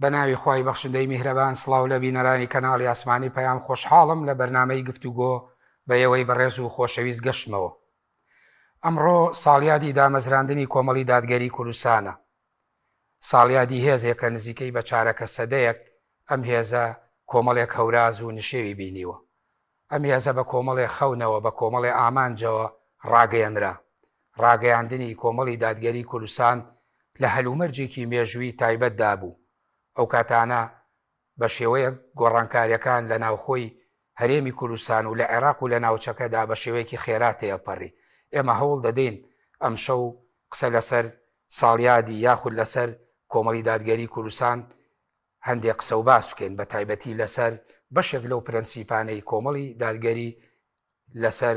بەناوی خی بەخشندەی میهرەبان سڵاو لە بینەرانی کەناڵی ئاسمانی پەیام خۆشحاڵم لە بەرنامەی گفتوگۆ بە ئێوەی بەڕێز و خۆشەویست گەشتمەوە. ئەمڕۆ ساڵیادی دامەزراندنی کۆمەڵی دادگەری کوردستانە. ساڵیادی هێزێکە نزیکەی بە چارەکە سەدەیەک ئەم هێزە کۆمەڵێک هەوراز و نشێوی بینیوە. ئەم هێزە بە کۆمەڵێ خەونەوە بە کۆمەڵێ ئامانجەوە ڕاگەیەنرا. ڕاگەیاندنی کۆمەڵی دادگەری کوردستان لە هەلومەرجێکی مێژووی تایبەتدا بوو. ئەو کاتانە بە شێوەیە گۆڕانکاریەکان لە ناوخۆی هەرێمی کوردستان و لە عێراق و لە ناوچەکەدا بە شێوەیەکی خێرا تێپەڕی. ئێمە هەوڵ دەدەین ئەم شەو قسە لەسەر ساڵیادی یاخود لەسەر کۆمەڵی دادگەری کوردستان هەندێک قسە و باس بکەین، بە تایبەتی لەسەر بەشێک لەو پرەنسیپانەی کۆمەڵی دادگەری لەسەر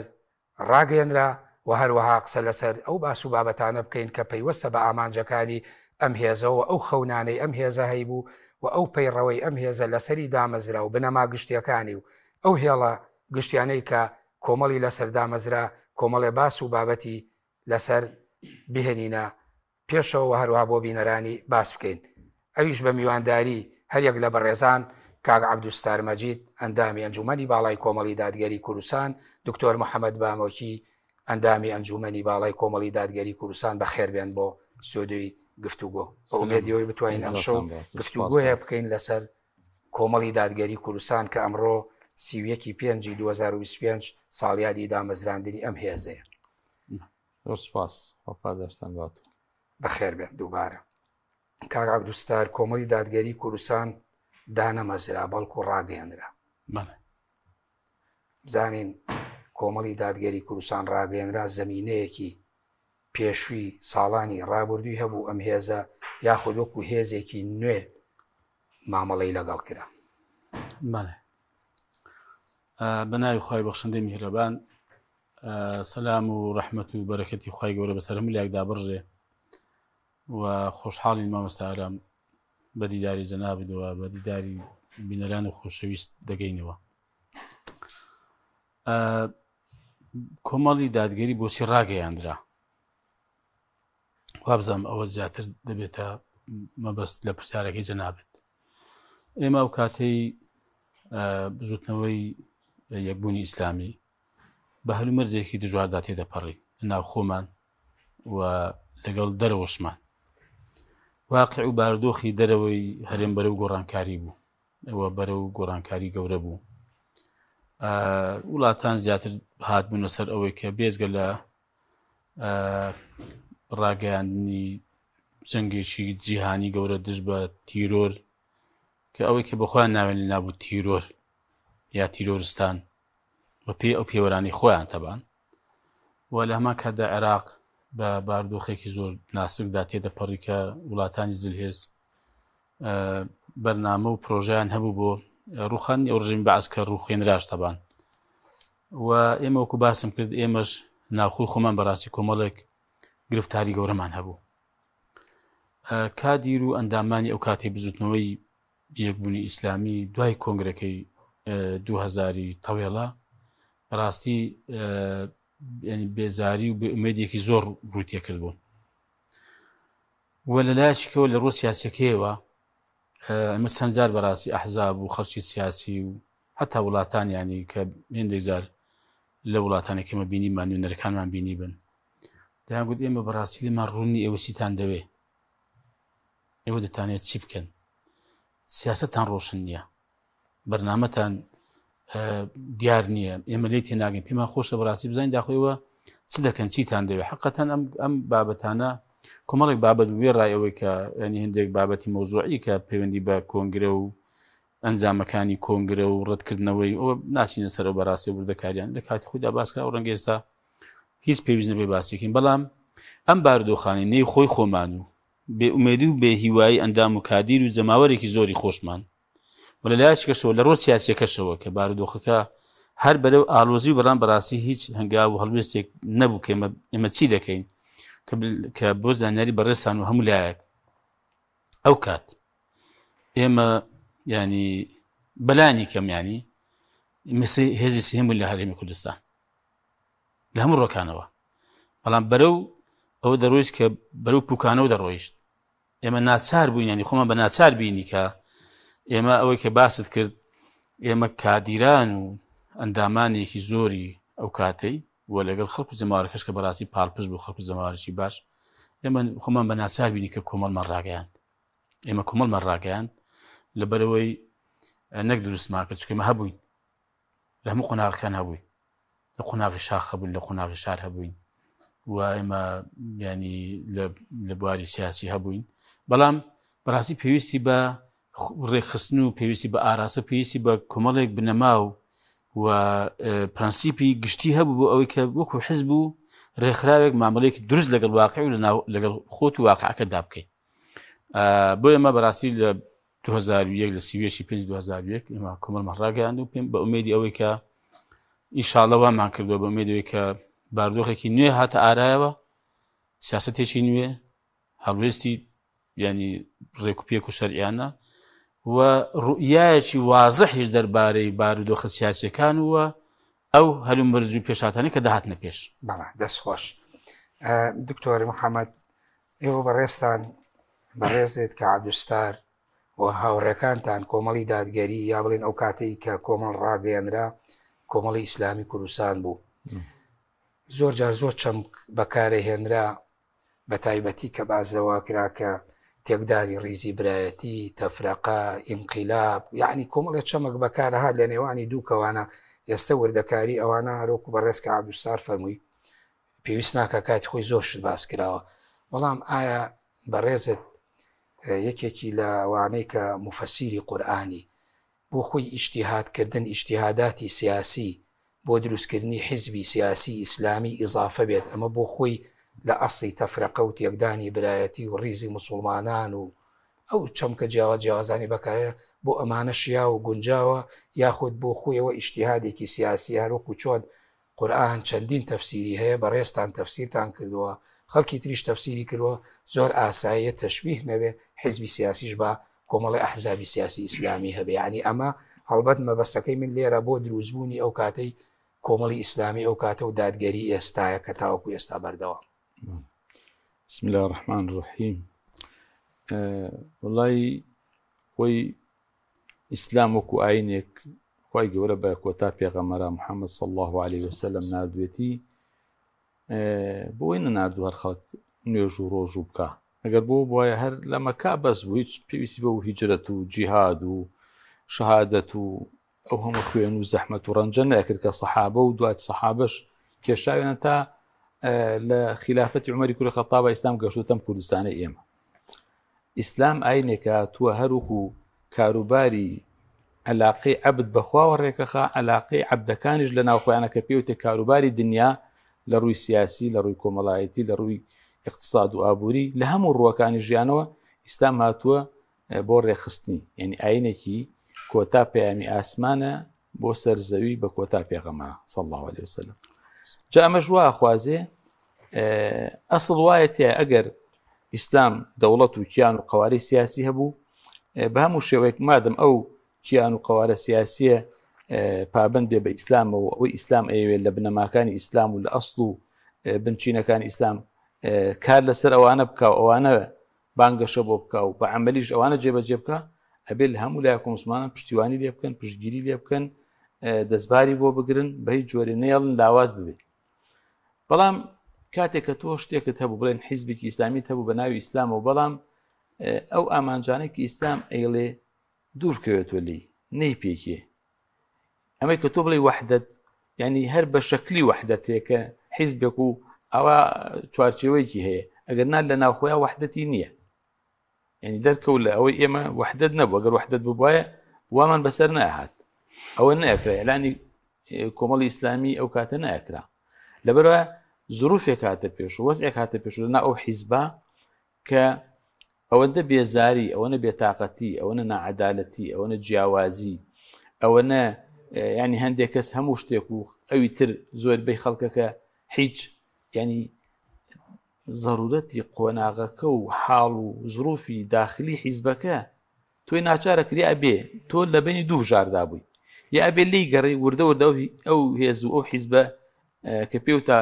ڕاگەیەنرا و هەروەها قسە لەسەر ئەو باس و بابەتانە بکەین کە پەیوەستە بە ئامانجەکانی ئەم هێزەوە، ئەو خەونانەی ئەم هێزە هەیبوو و ئەو پەیڕەوەی ئەم هێزە لەسەری دامەزرا و بنەما گشتیەکانی و ئەو هێڵە گشتیانەی کە کۆمەڵی لەسەر دامەزرا کۆمەڵێ باس و بابەتی لەسەر بهێنینە پێشەوە هەروها بۆ بینەرانی باس بکەین. ئەویش بە میوانداری هەریەک لە بەڕێزان کاک عەبدوستار مەجید ئەندامی ئەنجومەنی باڵای کۆمەڵی دادگەری کوردستان، دکتۆر محەممەد بامۆکی ئەندامی ئەنجومەنی باڵای کۆمەڵی دادگەری کوردستان بەخێر بێن بۆ سودوی گفتوگۆ. ئومێدیەوەی بتوانین ئەم شەو گفتوگۆیە بکەین لەسەر کۆمەڵی دادگەری کوردستان کە ئەمڕۆ 31/5/2025 ساڵیادی دامەزراندنی ئەم هێزەیە. سپاس ئەوپادەستان بات بەخێر بێن. دووبارە کاک عەبدوستار، کۆمەڵی دادگەری کوردستان دانەمەزرا بەڵکو ڕاگەیەنرا. بزانین کۆمەڵی دادگەری کوردستان ڕاگەیەنرا زەمینەیەکی پێشووی ساڵانی ڕابردووی هەبوو ئەم هێزە یاخود وەکو هێزێکی نوێ مامەڵەی لەگەڵ کرا. بەناوی خی بەخشندەی میهرەبان، سەلام و ڕەحمەت و بەرەکەتی خی گەورە بەسەر هەموو لایەکدا بڕژێ و خۆشحاڵین مامۆستارام بە دیداری جەنابیتەوە، بە دیداری بینەران و خۆشەویست دەگەینەوە. کۆمەڵی دادگەری بۆچی ڕاگەیاندرا؟ وابزانم ئەوە زیاتر دەبێتە مەبەست لە پرسیارەکەی جەنابێت. ئێمە ئەو کاتەی بزوتنەوەی یەکبوونی ئیسلامی بە هەلومەرجێکی دژواردا تێدەپەڕی لە ناو خۆمان و لەگەڵ دەرەوەشمان. واقع و بارودۆخی دەرەوەی هەرێم بەرەو گۆڕانکاری بوو، ئەوە بەرەو گۆڕانکاری گەورە بوو. وڵاتان زیاتر هاتبوونە سەر ئەوەی کە بێزگە لە ڕاگەیاندنی جەنگێکی جیهانی گەورە دژ بە تیرۆر، کە ئەوەی کە بەخۆیان ناوێنی نابوو تیرۆر یا تیرۆرستان بە پێ ئەو پێوەرانی خۆیان تەبان، و لە هەمان کاتدا عێراق بە بارودۆخێکی زۆر ناسکدا تێدەپەڕی کە وڵاتانی زلهێز بەرنامە و پرۆژیان هەبوو بۆ ڕوخاندنی ئەو ڕژیمی بەعز کە ڕوخێنراش تەبان. و ئێمە وەکو باسم کرد ئێمەش ناوخۆی خۆمان بەڕاستی کۆمەڵێک گرفتاری گەورەمان هەبوو. کادیر و ئەندامانی ئەو کاتی بزوتنەوەی یەکبوونی ئیسلامی دوای کۆنگرەکەی 2000 تەوێڵە بەڕاستی بێزاری و بێئومێدێکی زۆر ڕووتێ کردبوون. و لە لایەکەوە لە ڕۆ سیاسیەکەیەوە ئەمە چەند جار بەڕاستی ئەحزاب و خەڵکی سیاسی و حتا وڵاتان ینی کە هێندێک جار لە وڵاتانێکمە بینیمان و نەرەکانمان بینی بن دەیان گوت ئێمە بەڕاستی لەمان ڕوونی ئێوە چیتان دەوێ، ئێوە دەتانێت چی بکەن، سیاستتان ڕۆشن نییە، بەرنامەتان دیار نییە، ئێمە لێی تێناگەین، پێمان خۆشە بەڕاستی بزانین داخۆیەوە چ دەکەن، چیتان دەوێت. حقەتەن ئەم بابەتانە کۆمەڵێک بابەت وێ ڕایەوەی کە ینی هەندێک بابەتی مۆزوعی کە پەیوەندی بە کۆنگرە و ئەنجامەکانی کۆنگرە و ڕەتکردنەوەی ئەوە ناچینە سەر و بەڕاستی وردەکاریان لە کاتی خۆیدا باسکە ئەو ڕەنگە ئێستا هیچ پێویست نەبێ باسیکەین. بەڵام ئەم بارودۆخانی نێی خۆی خۆمان و بێئومێدی و بێهیوایی ئەندام و کادیر و جەماوەرێکی زۆری خۆشمان و لە لایەکەشەوە لە ڕۆ سیاسیەکەشەوە کە بارودۆخەکە هەر بەرەو ئالۆزی و بەڵام بەڕاستی هیچ هەنگاو و هەڵوێستێک نەبوو کە ئێمە چی دەکەین کە بۆ زانیاری بەڕێسان و هەموو لایەک. ئەو کات ئێمە ینی بەلانی کەم ینی هێزی سێهەم بوون لە هەرێمی کوردستان لە هەموو ڕۆکانەوە، بەڵام بەرەو ئەوە دەڕۆیشت کە بەرەو پوکانەوە دەڕۆیشت. ئێمە ناچار بووین ینی خۆمان بە ناچار بینی کە ئێمە ئەوەی کە باست کرد ئێمە کادیران و ئەندامانێکی زۆری ئەو کاتەی وە لەگەڵ خەڵکو زەماوەڕەکەش کە بەڕاستی پاڵپشت بوو خەڵکو زەماوەڕێکی باش ئێمە خۆمان بە ناچار بینی کە کۆمەڵمان ڕاگەیاند ئێمە کۆمەڵمان ڕاگەیاند لەبەرەوەی نەک دروستمان کرد چکە ئێمە هەبووین لە هەموو قۆناغەکان هەبووین لە قۆناغی شاخ هەبووین لە قۆناغی شار هەبووین و ئێمە ینی لە بواری سیاسی هەبووین بەڵام بەڕاستی پێویستی بە ڕێکخستن و پێویستی بە ئاراستە پێویستی بە کۆمەڵێک بنەما و پرەنسیپی گشتی هەبوو بۆ ئەوەی کە وەکو حزب و ڕێکخراوێک مامەڵەیەکی دروست لەگەڵ واقع و لەگەڵ خۆت و واقعەکەدا بکەیت بۆ ئێمە بەڕاستی لە 2001 لە سیوێشی 5 2001 ئێمە کۆمەڵمان ڕاگەیاند و پێم بە ئومێدی ئەوەی کە ئینشاڵڵە وامان کردووە بە ئومێدەوەی کە باردۆخێکی نوێ هاتە ئارایەوە سیاسەتێکی نوێ هەڵوێستی ینی ڕێکوپێک و شەرعیانە و ڕوئیایەکی وازەحیش دەربارەی بارودۆخە سیاسیەکان وە ئەو هەلوو مەرج و پێشاتانی کە داهاتنە پێش بەڵێ دەستخۆش دکتۆر محەممەد ئێوە بەڕێستان بەڕێزێت کە عەبدولستار و هاوڕێکانتان کۆمەڵی دادگەری یا بڵێن ئەو کاتەی کە کۆمەڵ ڕاگەیەنرا کۆمەڵی ئیسلامی کوردستان بوو زۆر جار زۆر چەمک بەکارەهێنرا بە تایبەتی کە بازەوە کرا کە تێکداری ڕیزی برایەتی تەفرەقە ئینقیلاب یعنی کۆمەڵێک چەمەک بەکارەهات لە نێوانی دوو کەوانە ئێستا وردەکاری ئەوانە هەرۆکو بەڕێز کە عەبدولستار فەرمووی پێویست ناکە کاتی خۆی زۆر شت باس کراوە بەڵام ئایا بەڕێزت یەکێکی لە ئەوانەی کە مفەسیری قورئانی بۆ خۆی ئیجتیهادکردن ئیجتیهاداتی سیاسی بۆ دروستکردنی حیزبی سیاسی ئیسلامی ئیضافە بێت ئەمە بۆ خۆی لە ئەسڵی تەفرەقە و تێکدانی برایەتی و ڕیزی موسڵمانان و ئەو چەمکە جیاوازانی بەکارێ بۆ ئەمانە شیا و گونجاوە یاخود بۆ خۆیەوە ئیجتیهادێکی سیاسی هەروەکو چۆن قورئان چەندین تەفسیری هەیە بەڕێستان تەفسیرتان کردووە خەڵکی تریش تەفسیری کردووە زۆر ئاساییە تەشبیه نەبێ حیزبی سیاسیش بە کۆمەڵی ئەحزابی سیاسی ئیسلامی هەبێ یعنی ئەمە هەڵبەت مەبەستەکەی من لێرە بۆ دروستبوونی ئەو کاتەی کۆمەڵی ئیسلامی ئەو کاتە و دادگەری ئێستایە کە تاوەکو ئێستا بەردەوام بسم الله الرحمن الرحیم وڵی خۆی ئیسلام وەکو ئاینێک خی گەورە بە کۆتا پێغەمبەر محەممەد صلی الله عليه وسلم نردوێتی بۆی نەناردوو هەر خەڵک نوێژ و ڕۆژ و بکە ئەگەر بۆ وایە هەر لە مەکا بەس بوو هیچ پێویستی بە و هیجرەت و جیهاد و شەهادەت و ئەو هەموو خوێن و زەحمەت و ڕەنجە نەکرد کە سەحابە و دوات سەحابەش کێشاوێنە تا لە خلافەتی عومەری کوڕی خەتاب ئیسلام گەشتوتەم کوردستانی ئێمە ئیسلام ئاینێکە تووە هەروکو کاروباری علاقەی عەبد بەخواوە ڕێکەخا علاقەی عەبدەکانیش لە ناوخۆیانە کە پێوتێ کاروباری دنیا لە ڕووی سیاسی لە ڕووی کۆمەڵایەتی لە ڕووی اقتصاد و ئابووری لە هەموو ڕووەکانی ژیانەوە ئیسلام هاتووە بۆ ڕێخستنی یعنی ئاینێکی کۆتا پەیامی ئاسمانە بۆ سەرزەوی بە کۆتا پێغەمبەر صلی الله عليه وسلم جا ئەمەش وا خوازێ ئەسڵ وایە تێ ئەگەر ئیسلام دەوڵەت و کیان و قوارەی سیاسی هەبوو بە هەموو شێوەیەک مادەم ئەو کیان و قوارە سیاسیە پابند بێ بە ئیسلامەوە ئەوەی ئیسلام ئەوێت لە بنەماکانی ئیسلام و لە ئەسڵ و بنچینەکانی ئیسلام کار لەسەر ئەوانە بکە و ئەوانە بانگەشە بۆ بکە و بە عەمەلیش ئەوانە جێبەجێ بکە ئەبێت لە هەموو لایەک مسلمانان پشتیوانی لێ بکەن پشتگیری لێ بکەن دەستباری بۆ بگرن بە هیچ جۆرە نێڵن لاواز ببێت بەڵام کاتێک کە تۆ شتێکت هەبوو بڵێن حیزبێکی ئیسلامیت هەبوو بە ناوی ئیسلامەوە بەڵام ئەو ئامانجانێکی ئیسلام ئەیڵێ دوور بکەوێتۆ لی نەی پێکێ ئەمەی کە تۆ بڵێ وەحدەت ینی هەر بە شەکلی وەحدەتێکە حیزبێک و ئەوە چوارچێوەیەکی هەیە ئەگەر نان لە ناوخۆیان وەحدەتی نییە ینی دەرکەوت لە ئەوەی ئێمە وەحدەت نەبوو ئەگەر وەحدەت ببوایە وامان بەسەر نەهات ئەوە نەکرا ئێلانی کۆمەڵی ئیسلامی ئەو کاتە نەکرا لەبەرەوە زروفێک هاتە پێش و وەزعێک هاتە پێش لەنا ئەو حیزبە کە ئەوەندە بێزاری ئەوەنە بێتاقەتی ئەوەنە نەعەدالەتی ئەوەنە جیاوازی ئەوەنە ینی هەندێک کەس هەموو شتێک و ئەوی تر زۆربەی خەڵکەکە هیچ ینی ضرورەتی قۆناغەکە و حاڵ و زروفی داخلی حیزبەکە تۆی ناچارە کری ئەبێ تۆ لە بینی دوو بژاردا بووی یا ئەبێ لی گەڕی وردە وردە ئەو هێز و ئەو حیزبە کە پێوتە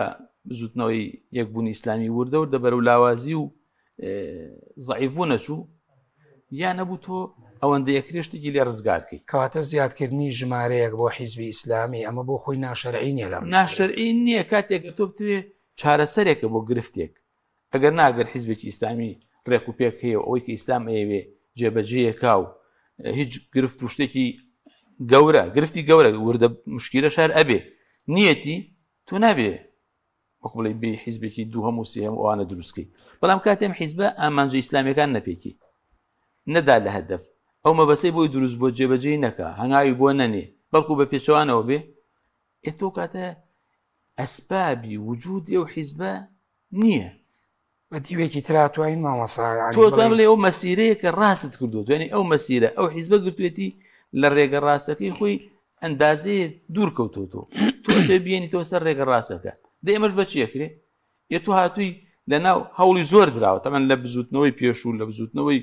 زوتنەوەی یەکبوونی ئیسلامی وردە وردە بەرەو لاوازی و زعیف بوو نەچوو یان نەبوو تۆ ئەوەندە یەکرێشتێکی لێ ڕزگارکەی کەواتە زیادکردنی ژمارەیەک بۆ حیزبی ئیسلامی ئەمە بۆ خۆی ناشەرعی نیە لە ناشەرعی نییە کاتێک تۆ بتوێ چارەسەرێکە بۆ گرفتێک ئەگەر ناگەر حیزبێکی ئیسلامی ڕێک و پێک هەیە ئەوەی کە ئیسلام ئەیەوێ جێبەجێیەکا و هیچ گرفت و شتێکی گەورە گرفتی گەورە وردە مشکیلە شار ئەبێ نیەتی تۆ نابێ وەک بڵێ بێ حیزبێکی دوو هەموو سێم ئەوانە دروستکەی بەڵام کاتێم حیزبە ئامانجە ئیسلامیەکان نەپێکی نەدا لە هەدەف ئەو مەبەسەی بۆی دروست بۆ جێبەجێی نەکە هەنگاوی بۆ نەنێ بەڵکو بە پێچەوانەوە بێ تۆ کاتە ئەسبابی وجودی ئەو حیزبە نییە بە دیوێکی تراتوانین مامەسا تۆ بڵێ ئەو مەسیرەیە کە ڕاست کردو دوێنێ ئەو مەسیرە ئەو حیزبە گرتوێتی لە ڕێگە ڕاستەکەی خۆی ئەندازەیە دوور کەوتۆ تۆ بێنیتەوە سەر ڕێگە ڕاستەکە دە ئێمەش بە چیەکرێ تۆ هاتووی لەناو هەوڵی زۆر دراوە تەمەن لە بزوتنەوەی پێشوو لە بزوتنەوەی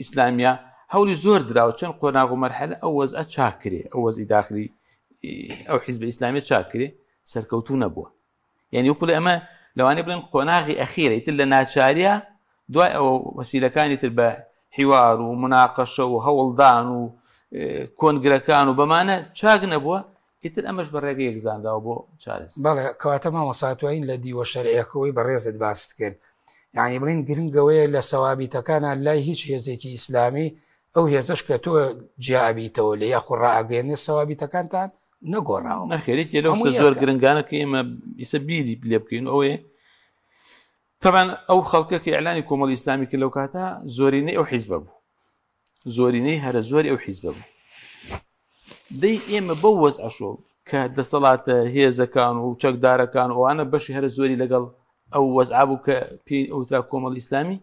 ئیسلامیا هەوڵی زۆر دراوە چەند قۆناغ و مەرحەلە ئەو وەزعە چاکرێ ئەو وەزئی داخلی ئەو حیزبە ئیسلامی چاکرێ سەرکەوتوو نەبووە یعنی وەکو لە ئەمە لەوانەیە بڵێن قۆناغی ئەخیرە ئیتر لە ناچاریە دوای ئەوە وەسیلەکانی تر بە حیوار و مناقەشە و هەوڵدان و کۆنگرەکان و بەمانە چاک نەبووە ئیتر ئەمەش بە ڕێگە یەکزانداوە بۆ چارەسەر بەڵێ کەواتە مامەساتوین لە دیوە شەرعیەکەوەی بەڕێزت باست کرد یعنی بڵین گرنگەوەیە لە سەوابیتەکانە لای هیچ هێزێکی ئیسلامی ئەو هێزش کە تۆ جیابیتەوە لە یاخۆ ڕائگەێنێ سەوابیتەکانتان نەگۆڕاوە نەخێریت لەو شتە زۆر گرنگانە کە ئێمە ئیسە بیری لێ بکەین ئەوەیە طبعا ئەو خەڵکە کە ئیعلانی کۆمەڵی ئیسلامی کرد لەو کاتە زۆرینەی ئەو حیزبە بوو زۆرینەی هەرە زۆری ئەو حیزبە بوو دەی ئێمە بەو وەزعەشۆ کە دەسەڵاتە هێزەکان و چەکدارەکان ئەوانە بەشی هەرە زۆری لەگەڵ ئەو وەزعا بوو کە پێی ئەوترا کۆمەڵی ئیسلامی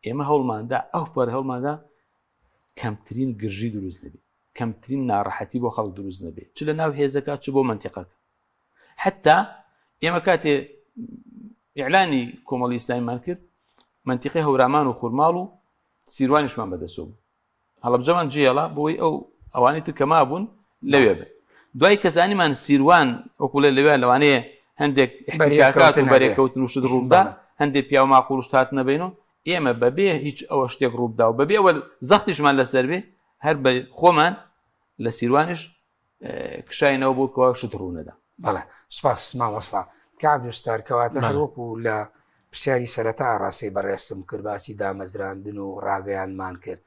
ئێمە هەوڵماندا ئەو پەر هەوڵماندا کەمترین گرژی دروست نەبێت کەمترین ناڕەحەتی بۆ خەڵک دروست نەبێت چ لە ناو هێزەکە چ بۆ منتیقەکە حتا ئێمە کاتێ ئیعلانی کۆمەڵی ئیسلامیمان کرد منتیقەی هەورامان و خورماڵ و سیروانیشمان بەدەستەوە بوو هەڵەبجەمان جێڵا بۆی ئەوانی تر کە مابوون لەوێ بن دوای کەسانیمان سیروان وەکوڵێ لەوێ لەوانەیە هەندێک احتکاکات و بەرێکەوتن و شت ڕوودا هەندێک پیا و ماقوڵ شتات نەبینەوە ئێمە بەبێ هیچ ئەوە شتێک ڕووبدا و بەبێ ئەوە زەختیشمان لەسەر بێ هەر بە خۆمان لە سیروانش کشاینەوە بۆ کەوا شت ڕوونەدا بەڵێ سوپاس مامۆستا کاب دوستار کەواتە هەروەکو لە پرسیاری سەرەتا ڕاستی بەڕێستم کرد باسی دامەزراندن و ڕاگەیانمان کرد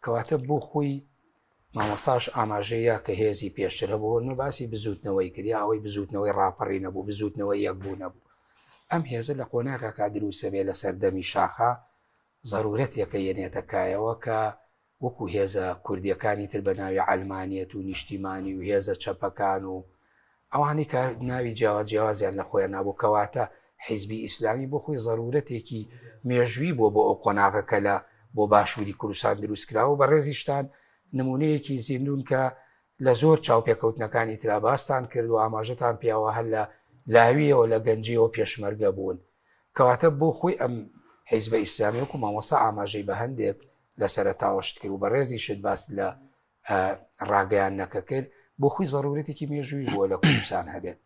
کەواتە بۆ خۆی مامۆستاش ئاماژەیە کە هێزی پێشتر هەبوو نە باسی بزوتنەوەی کردیا ئەوەی بزوتنەوەی ڕاپەڕی نەبوو بزوتنەوەی یەکبوو نەبوو ئەم هێزە لە قۆناغا کا دروستە بێ لە سەردەمی شاخە ضرورەتێکە یەنێتە کایەوە کە وەکو هێزە کوردیەکانی تر بە ناوی عەلمانیەت و نیشتیمانی و هێزە چەپەکان و ئەوانی کە ناوی جیاوازیان لە خۆیان نابوو کەواتە حیزبی ئیسلامی بۆ خۆی ضرورەتێکی مێژووی بۆ ئەو قۆناغەکە لە بۆ باشووری کوردستان دروستکراوە بە ڕێزیشتان نمونەیەکی زیندون کە لە زۆر چاوپێکەوتنەکانی ترا باستان کرد و ئاماژەتان پیاوە هەر لە لاویەوە لە گەنجیەوە پێشمەرگە بوون کەواتە بۆ خۆی ئەم حیزبە ئیسلامی وەکو مامۆستا ئاماژەی بە هەندێک لە سەرەتاوەشت کرد و بە ڕێزی شت باس لە ڕاگەیان نەکە کرد بۆ خۆی ضرورەتێکی مێژووی بووە لە کوردستان هەبێت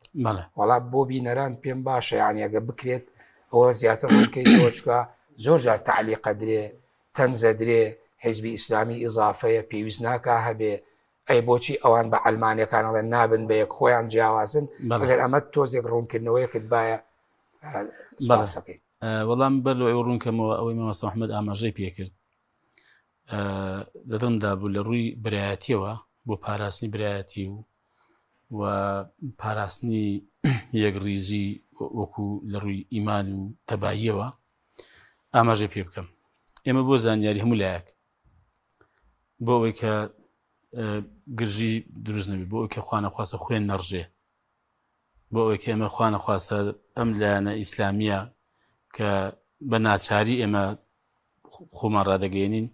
وەڵام بۆ بینەران پێم باشە یعنی ئەگە بکرێت ئەوە زیاتر ڕوونکەیتەوە چکە زۆر جار تعلیقە درێ تەنزە درێ حیزبی ئیسلامی ئیزافەیە پێویست ناکا هەبێ ئەی بۆچی ئەوان بە ئەلمانیەکانەڵێن نابن بە یەک خۆیان جیاوازن ئەگەر ئەمە تۆزێک ڕوونکردنەوەیەکت باە سەکەی وەڵام بەر لە ئەو ڕوونکەمەوە ئەوەی مامۆستا محەممەد ئاماژەی پێکرد لەدەمدا بوو لە ڕووی برایەتیەوە بۆ پاراستنی برایەتی و پاراستنی یەکڕیزی وەکو لە ڕووی ئیمان و تەباییەوە ئاماژەی پێ بکەم ئێمە بۆ زانیاری هەموو لایەک بۆ ئەوەی کە گرژی دروست نەبێت بۆ ئەوەی کە خوا نەخواستە خوێن نەڕژێ بۆ ئەوەی کە ئێمە خوا نەخواستە ئەم لایەنە ئیسلامیە کە بە ناچاری ئێمە خۆمان ڕادەگەێنین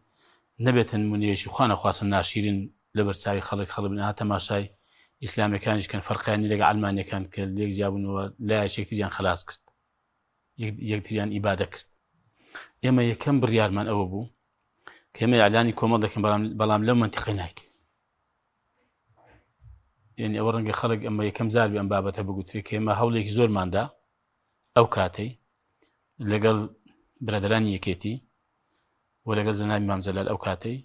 نەبێتە نمونەیەشی خوا نەخواستە ناشیرین لە بەرچاوی خەڵک بن تەماشای ئیسلامیەکانیش کەن فەرقیانی لەگە ئەلمانیەکان کە لێک جیابوونەوە لایەش یەکتریان خلاص کرد یەکتریان ئیبادە کرد ئێمە یەکەم بڕیارمان ئەوە بوو کە ئێمە ئیعلانی کۆمەڵ دەکەین بەڵام لەو منتیقەی ناکەین یعنی ئەوە ڕەنگە خەڵک ئەمە یەکەم جار بێ ئەم بابەتە بگوترێت کە ئێمە هەوڵێکی زۆرماندا ئەو کاتەی لەگەڵ برادرانی یەکێتی و لەگەڵ زەناوی مام جەلال ئەو کاتەی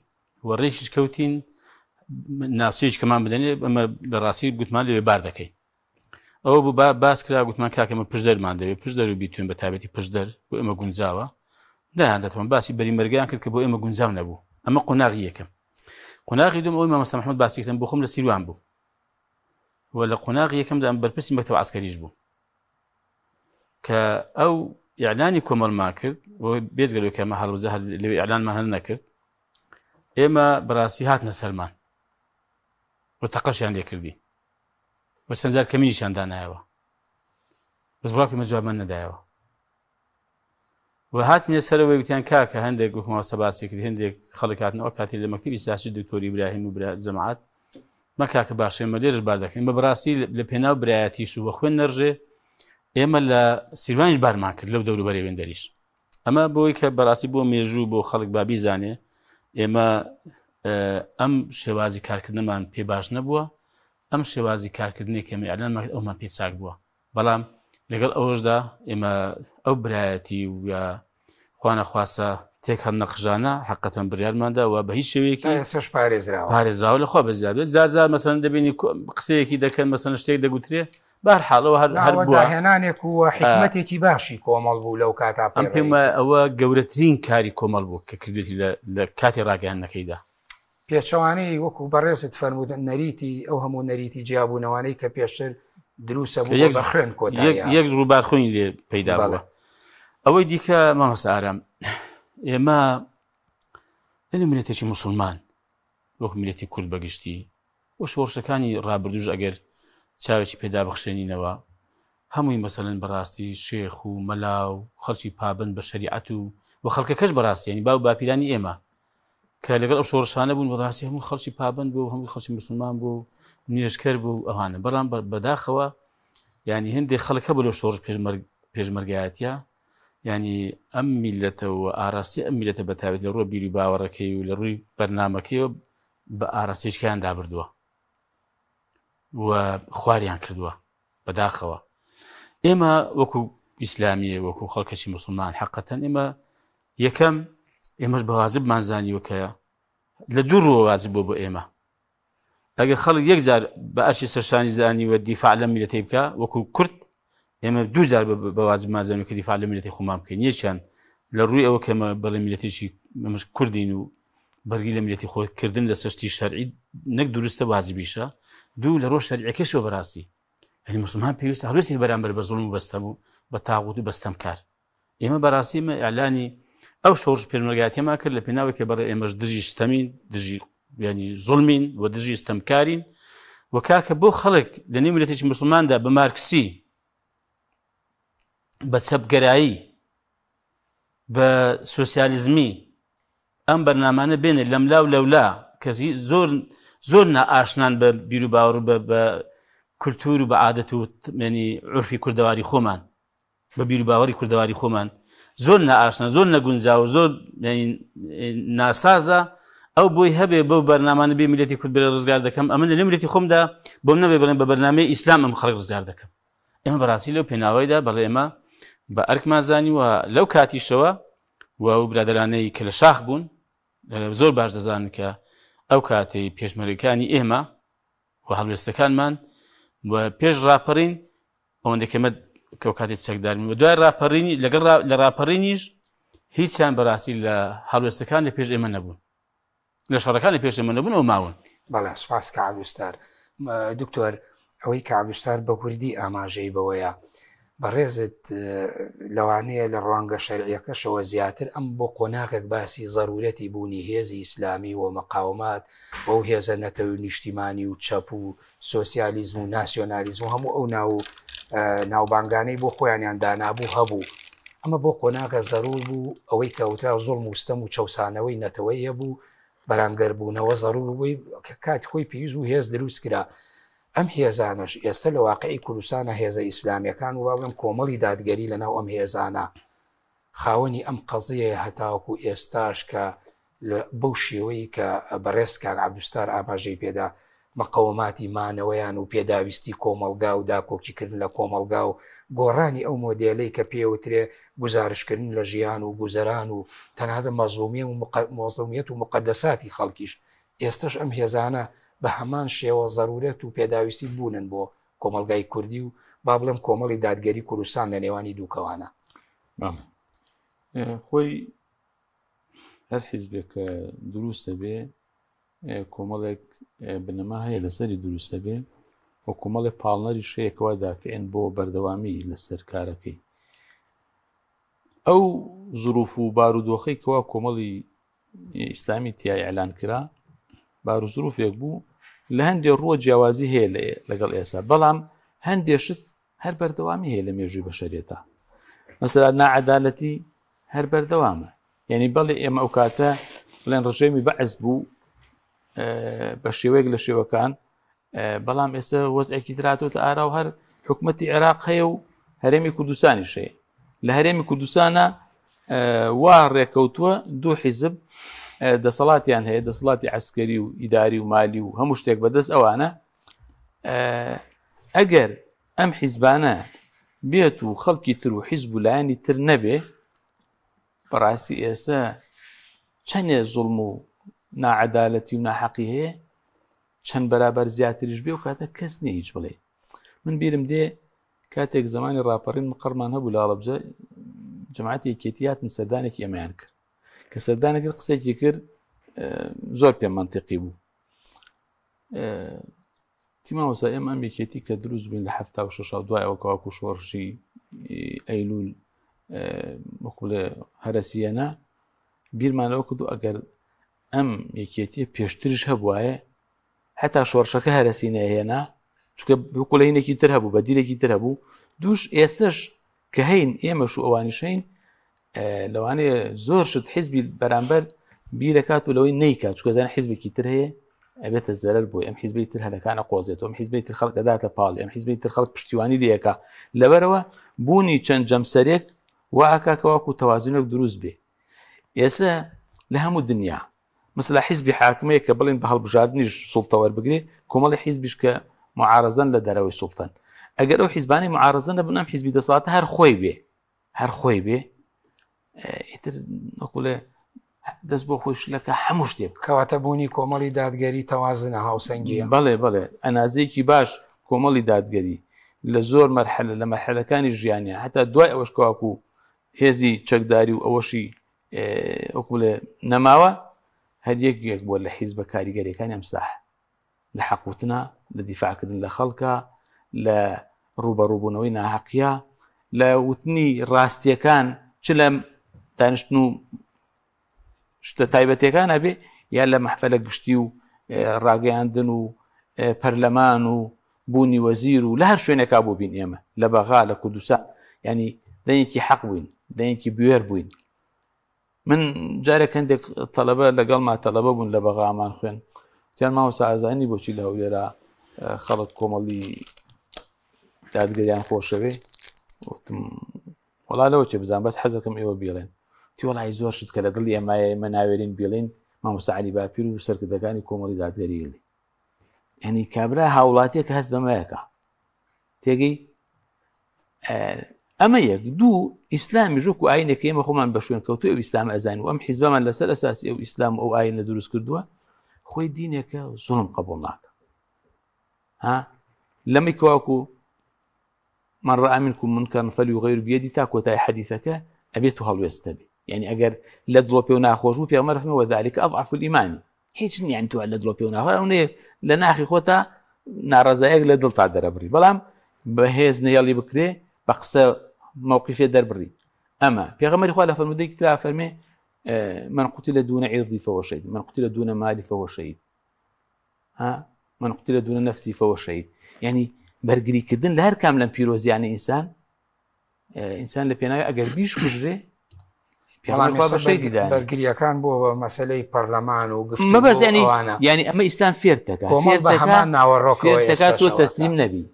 و ڕێکیش کەوتین ناوچەیەک کەمان بدەنێ ئەمە بەڕاستی گوتمان لەوێ بار دەکەین ئەوە بوو باس کرا گوتمان کاکەمە پشدەرمان دەوێت پشدەر و بیتوین بە تایبەتی پشدەر بۆ ئێمە گونجاوە دەتوان باسی بەری مەرگیان کرد کە بۆ ئێمە گونجاو نەبوو ئەمە قۆناغی یەکەم قۆناغی دوم ئەوەی مامۆستا محەممەد باسی کردن بۆ خۆم لە سیروان بوو و لە قۆناغی یەکەمدا بەرپرسی مەکتەب عەسکەریش بوو کە ئەو ئیعلانی کۆمەڵمان کرد بێجگەلەوەی کە ئەمە هەڵبژە لەوێ ئیعلانمان هەر نەکرد ئێمە بەڕاستی هاتنە سەرمان و تەقەشیان لێ کردی و سەنجار کەمینیشیان دانایەوە بەس بڵاوکەمە جوابمان نەدایەوە و هاتینە سەرەوەی وتیان کاکە هەندێک مامۆستا باسی کرد هەندێک خەڵک هاتنەوە کاتی لە مەکتەبی سیاسی دکتۆری ئیبراهیم و جەماعەت مە کاکە باشە ئێمە لێرەش بار دەکەین بە بەڕاستی لە پێناو برایەتیش و بە خوێن نەڕژێ ئێمە لە سیروانیش بارمان کرد لەو دەوروبەری وێندەریش ئەمە بۆی کە بەڕاستی بۆ مێژوو بۆ خەڵک بابی زانێ ئێمە ئەم شێوازی کارکردنمان پێ باش نەبووە ئەم شێوازی کارکردنی کەمە ئیعلانمان کرد ئەومان پێ چاک بووە بەڵام لەگەڵ ئەوەشدا ئێمە ئەو برایەتی و یا خوا نەخواسە تێک هەم نەقژانە حەقەتەن بڕیارماندا و بە هیچ شێوەیەکی پارێزراوە لەخوا بە زیادە زار مەسەڵەن دەبینی قسەیەکی دەکەن مەسەڵەن شتێک دەگوترێ بەرحاڵەوە هەر بووە هێنانێک و حکمەتێکی باشی کۆمەڵ بوو لەو کاتا ئەم پێمە ئەوە گەورەترین کاری کۆمەڵ بوو کە کردوێتی لە کاتی ڕاگەیاندنەکەیدا پێچەوانەی وەکو بەڕێزت فەرموودە نەریتی ئەو هەموو نەریتی جیابوونەوەی کە پێشتر دروستە بوو بە خوێن کۆتایی یەک ڕووبارخۆین لێ پەیدا بووە ئەوەی دیکە مامۆستا ئارام ئێمە لەنێو میلەتێکی موسڵمان وەکو میلەتی کورد بەگشتی و شۆڕشەکانی ڕابردوش ئەگەر چاوێکی پێدا بخشێنینەوە هەمووی مەسەلەن بەڕاستی شێخ و مەلا و خەڵکی پابند بە شەریعەت و خەڵکەکەش بەڕاستی ینی باو باپیرانی ئێمە کە لەگەڵ ئەو شۆڕشانە بوون بەڕاستی هەموو خەڵکی پابند بوو هەمووی خەڵکی موسڵمان بوو نوێژکەر بوو ئەوانە بەڵام بەداخەوە ینی هەندێک خەڵک هەبوو لەو شۆڕش پێشمەرگایەتیە ینی ئەم میلەتە و ئاراستی ئەم میلەتە بەتابێت لە ڕووی بیری باوەڕەکەی و لە ڕووی بەرنامەکەیەوە بە ئاراستێشکیان دابردووە و خواریان کردووە بەداخەوە ئێمە وەکو ئیسلامیە وەکو خەڵکەشی موسڵمان حەقەتەن ئێمە یەکەم ئێمەش بە واجبمان زانیوە کە لە دوو ڕووە واجب بۆ ئێمە ئەگەر خەڵک یەکجار بە ئەرشی سەرشانی زانیوە دیفاع لە میلەتەی بکە وەکو کورد ئێمە دووجار بە واجبمان زانیوە کە دیفاع لە میلەتەی خۆمان بکەین یەکیان لە ڕووی ئەوە کە ئێمە بەڵێ میلەتێکی ئێمەش کوردین و بەرگی لە میلەتی خۆکردن لە سەرشتی شەرعی نەک دروستە واجبیشە دوو لە ڕۆژ شەریعەکەشەوە بەڕاستی ینی موسڵمان پێویستە هەڵوێستی بەرامبەر بە زوڵم و بەستەم و بە تاغوت و بەستەمکار ئێمە بەڕاستی ئێمە ئیعلانی ئەو شۆڕش پێشمەرگایەتیمان کرد لە پێناوی کە بەڕێ ئێمەش دژی ستەمین دژی ینی زوڵمین و دژی ستەمکارین و کاکە بۆ خەڵک لە نێو میلەتێکی موسڵماندا بە مارکسی بە چەپگەرایی بە سۆسیالیزمی ئەم بەرنامانە بێنێت لەملا و لەولا کەسی زۆر نائاشنان بە بیر و باوەڕ بە کولتور و بە عادەت و ینی عورفی کوردەواری خۆمان بە بیر و باوەڕی کوردەواری خۆمان زۆر نائاشنا زۆر نەگونجاو زۆر ناسازە ئەو بۆی هەبێ بەو بەرنامانە بێ میلەتی کورد بێ ڕزگار دەکەم ئەمە لە میلەتی خۆمدا بۆم نەبێ بڵێم بە بەرنامەی ئیسلام ئەم خەڵک ڕزگار دەکەم ئێمە بەڕاستی لەو پێناوەیدا بەڵێ ئێمە بە ئەرکمان زانیوە لەو کاتیشەوە و ئەو برادەرانەی کە لە شاخ بوون زۆر باش دەزانن کە ئەو کاتەی پێشمەرگەکانی ئێمە و هەڵوێستەکانمان و پێش ڕاپەڕین ئەوەندێک ئێمە کەو کاتێک چەکدارین و دوای ڕاپەڕینی لەگەڵ لە ڕاپەڕینیش هیچیان بەڕاستی لە هەڵوێستەکان لە پێش ئێمە نەبوون لە شەڕەکان لە پێش ئێمە نەبوون ئەو ماون بەڵێ سوپاس کە عەبدولستار دکتۆر ئەوەی کە عەبدولستار بە کوردی ئاماژەی بەوەیە بەڕێزت لەوانەیە لە ڕوانگە شەرعیەکەشەوە زیاتر ئەم بۆ قۆناغێک باسی ضرورەتی بوونی هێزی ئیسلامی و مەقاومات بەو هێزە نەتەوەی نیشتیمانی و چەپ و سۆسیالیزم و ناسیۆنالیزم و هەموو ئەو ناوبانگانەی بۆ خۆیانیان دانابوو هەبوو ئەمە بۆ قۆناغە زەرور بوو ئەوەی کە وترا زۆڵم و ستەم و چەوسانەوەی نەتەوەی هەبوو بەرامگەربوونەوە زەرور بووی کە کات خۆی پێویست بوو هێز دروست کرا ئەم هێزانش ئێستا لە واقعی کوردستانە هێزە ئیسلامیەکان و باڵێم کۆمەڵی دادگەری لەناو ئەم هێزانە خاوەنی ئەم قەزەیە هەتاوەکو ئێستاش کە بەو شێوەی کە بەڕێز کاک عەبدولستار ئاماژەی پێدا مەقەوماتی مانەوەیان و پێداویستی کۆمەلگا و داکۆکیکردن لە کۆمەلگا و گۆڕانی ئەو مۆدێلەی کە پێوترێ گزارشکردن لە ژیان و گوزەران و تەنانەت مەزڵومیەت و مقدساتی خەڵکیش ئێستش ئەم هێزانە بە هەمان شێوە ضرورەت و پێداویستی بوونن بۆ کۆمەلگای کوردی و با بڵێم کۆمەڵی دادگەری کوردستان لە نێوانی دووکەوانە. خۆی هەر حیزبێکە دروستە بێ کۆمەڵێک بنەما هەیە لەسەری دروستە بێ و کۆمەڵی پاڵنەری شەیەکەوە دافعێن بۆ بەردەوامی لەسەر کارەکەی. ئەو زروف و بارودۆخەی کەوا کۆمەڵی ئیسلامی تیای ئەلان کرا بار و زروفێک بوو لە هەندێک ڕۆ جیاوازی هەیە لەگەڵ ئێستا، بەڵام هەندێشت هەر بەردەوامی هەیە لە مێژووی بەشەریەتە. مەسەلا ناعەدالەتی هەر بەردەوامە، یعنی بەڵێ ئێمە ئەو کاتە بڵێن ڕژێمی بەعز بوو بە شێوەیەک لە شێوەکان، بەڵام ئێستا وەزعێکی دراتۆتە ئارا و هەر حکومەتی عێراق هەیە و هەرێمی کوردستانیش هەیە. لە هەرێمی کوردستانە وا ڕێکەوتووە دوو حیزب دەسەڵاتیان هەیە، دەسەڵاتی عەسکەری و ئیداری و مالی و هەموو شتێک بەدەست ئەوانە. ئەگەر ئەم حیزبانە بێت و خەڵکی تر و حیزب و لایەنی تر نەبێ، بەڕاستی ئێستا چەندێ زوڵم و ناعەدالەتی و ناحەقی هەیە چەند بەرابەر زیاتریش بێ و کاتە کەس نییە هیچ بڵێ. من بیرم دێ کاتێک زمانی ڕاپەڕین مقڕمان هەبوو لە ئەڵەبجە، جەماعەتی یەکێتیاتن سەردانێکی ئەمەیان کرد کە سەردانێکی قسێکی کرد زۆر پێم منتیقی بوو. تیماوەسا ئێمە ئەم یەکێتی کە دروست بووین لە 76 دوای ئەوە کەواکو شۆڕشی ئەیلول وەکوڵێ هەرەسیەنە بیرمانەوە کردو ئەگەر ئەم یەکێتیە پێشترش هەبوایە هەتا شۆڕشەکە هەرەسی نەهێنا، چونکە وەکوڵەینێکی تر هەبوو بەدیلێکی تر هەبوو دووش ئێسش کە هەین ئێمەش و ئەوانیش هەین لەوانەیە زۆر شت حیزبی بەرامبەر بیرەکات و لەوەی نەیکات، چونکە زانە حیزبێکی تر هەیە ئەبێتە زەرەر بۆی، ئەم حیزبی تر هەلەکانە قۆزێتەوە، ئەم حیزبی تر خەڵک دەداتە پاڵی، ئەم حیزبی تر خەڵک پشتیوانی لێەکە. لەبەرەوە بوونی چەند جەمسەرێک وا ئاکاکەواکو تەوازنێک دروست بێ. ئێستا لە هەموو دنیا مثلا حیزبی حاکمەیە کە بڵێن بە هەڵبژاردنیش سوڵتە وەربگرێ، کۆمەڵی حیزبیش کە معارەزەن لە دەرەوەی سوڵتەن. ئەگەر ئەو حیزبانی معارەزە نەبن ئەم حیزبی دەسەڵاتە هەر خۆی بێ ئیتر نەقولێ دەست بۆ خۆشلەکە هەموو شتێک کەواتە بوونی کۆمەڵی دادگەری تەوازنە هاوسەنگیە. بەڵێ ئەنازەیەکی باش کۆمەڵی دادگەری لە زۆر مەرحلە لە مەرحلەکانی ژیانە هەتا دوای ئەوەش کەواکو هێزی چەکداری و ئەوەشی ئەوکوڵێ نەماوە هەر یەک بۆ لە حیزبە کاریگەریەکانی ئەم ساحە لە حەقوتنە، لە دیفاعکردن لە خەڵکە، لە ڕوبەڕووبوونەوەی ناحەقیە، لە وتنی ڕاستیەکان چ لە دانیشتن و شتە تایبەتەکانە بێ یا لە مەحفەلە گشتی و ڕاگەیاندن و پەرلەمان و بوونی وەزیر و لە هەر شوێنێکا بۆ بین ئێمە لە بەغا لە کوردستان، ینی دەنێکی حەق بووین، دەنێکی بوێر بووین. من جارێک هەندێک تەلەبە لەگەڵما تەلەبە بوون لە بەغامان خوێن، تیان ماوەسا ئازانی بۆچی لە هەولێرە خەڵک کۆمەڵی دادگەریان خۆشەوێ، وتم وەڵا لەوە چێ بزان بەس حەزەکەم ئێوە بێڵێن. تی وەڵی زۆر شت کە لە دڵی ئێمایە ئێمە ناوێرین بێڵین مامۆستا عەلی باپیر و سەرکردەکانی کۆمەڵی دادگەریلی، یعنی کابرا هاوڵاتیە کە هەست بەمەیەکە تێگەی. ئەمە یەک دوو ئیسلامی ژووک و ئاینێک ئێمە خۆمان بە شوێن کەوتو ئەو ئیسلام ئەزانین و ئەم حیزبەمان لەسەر ئەساسی ئەو ئیسلام ئەو ئاینە دروست کردووە، خۆی دینێکە زوڵم قبوڵ ناکە. لەمی کەواکو من رأى منكم منكرا فليغير بيده تا کۆتای حەدیثەکە ئەبێت و هەڵوێستە بێ، یعنی ئەگەر لە دڵۆ پێ و ناخۆش بوو پێغەمبەر فەرمووی وذلك أضعف الإيمان، هیچ نییە تو لە دڵۆ پێ و ناخۆش ئەوەیە لە ناخی خۆتا ناڕەزایەک لە دڵتا دەرەبڕی، بەڵام بەهێز نەیەڵی بکرێ بە قسە موقفێ دەربڕی. ئەمە پێغەمبەری خوا لە فەرمودەیەکی ترا فەرمێ من قتل دون عرضي فهو شهيد، من قتل دون مالي فهو شهيد، من قتل دون نفسي فهو شهيد. يعني بەرگریکردن لە هەر کام لەم پیرۆزیانە ئینسان لە پێناوی ئەگەر بیش کوژرێ بەرگریەکان بۆ مەسەلەی پەرلەمان و مەبەز ینی ئەمە ئیسلام فێرتەکە فێرتەکە تۆ تەسلیم نەبی.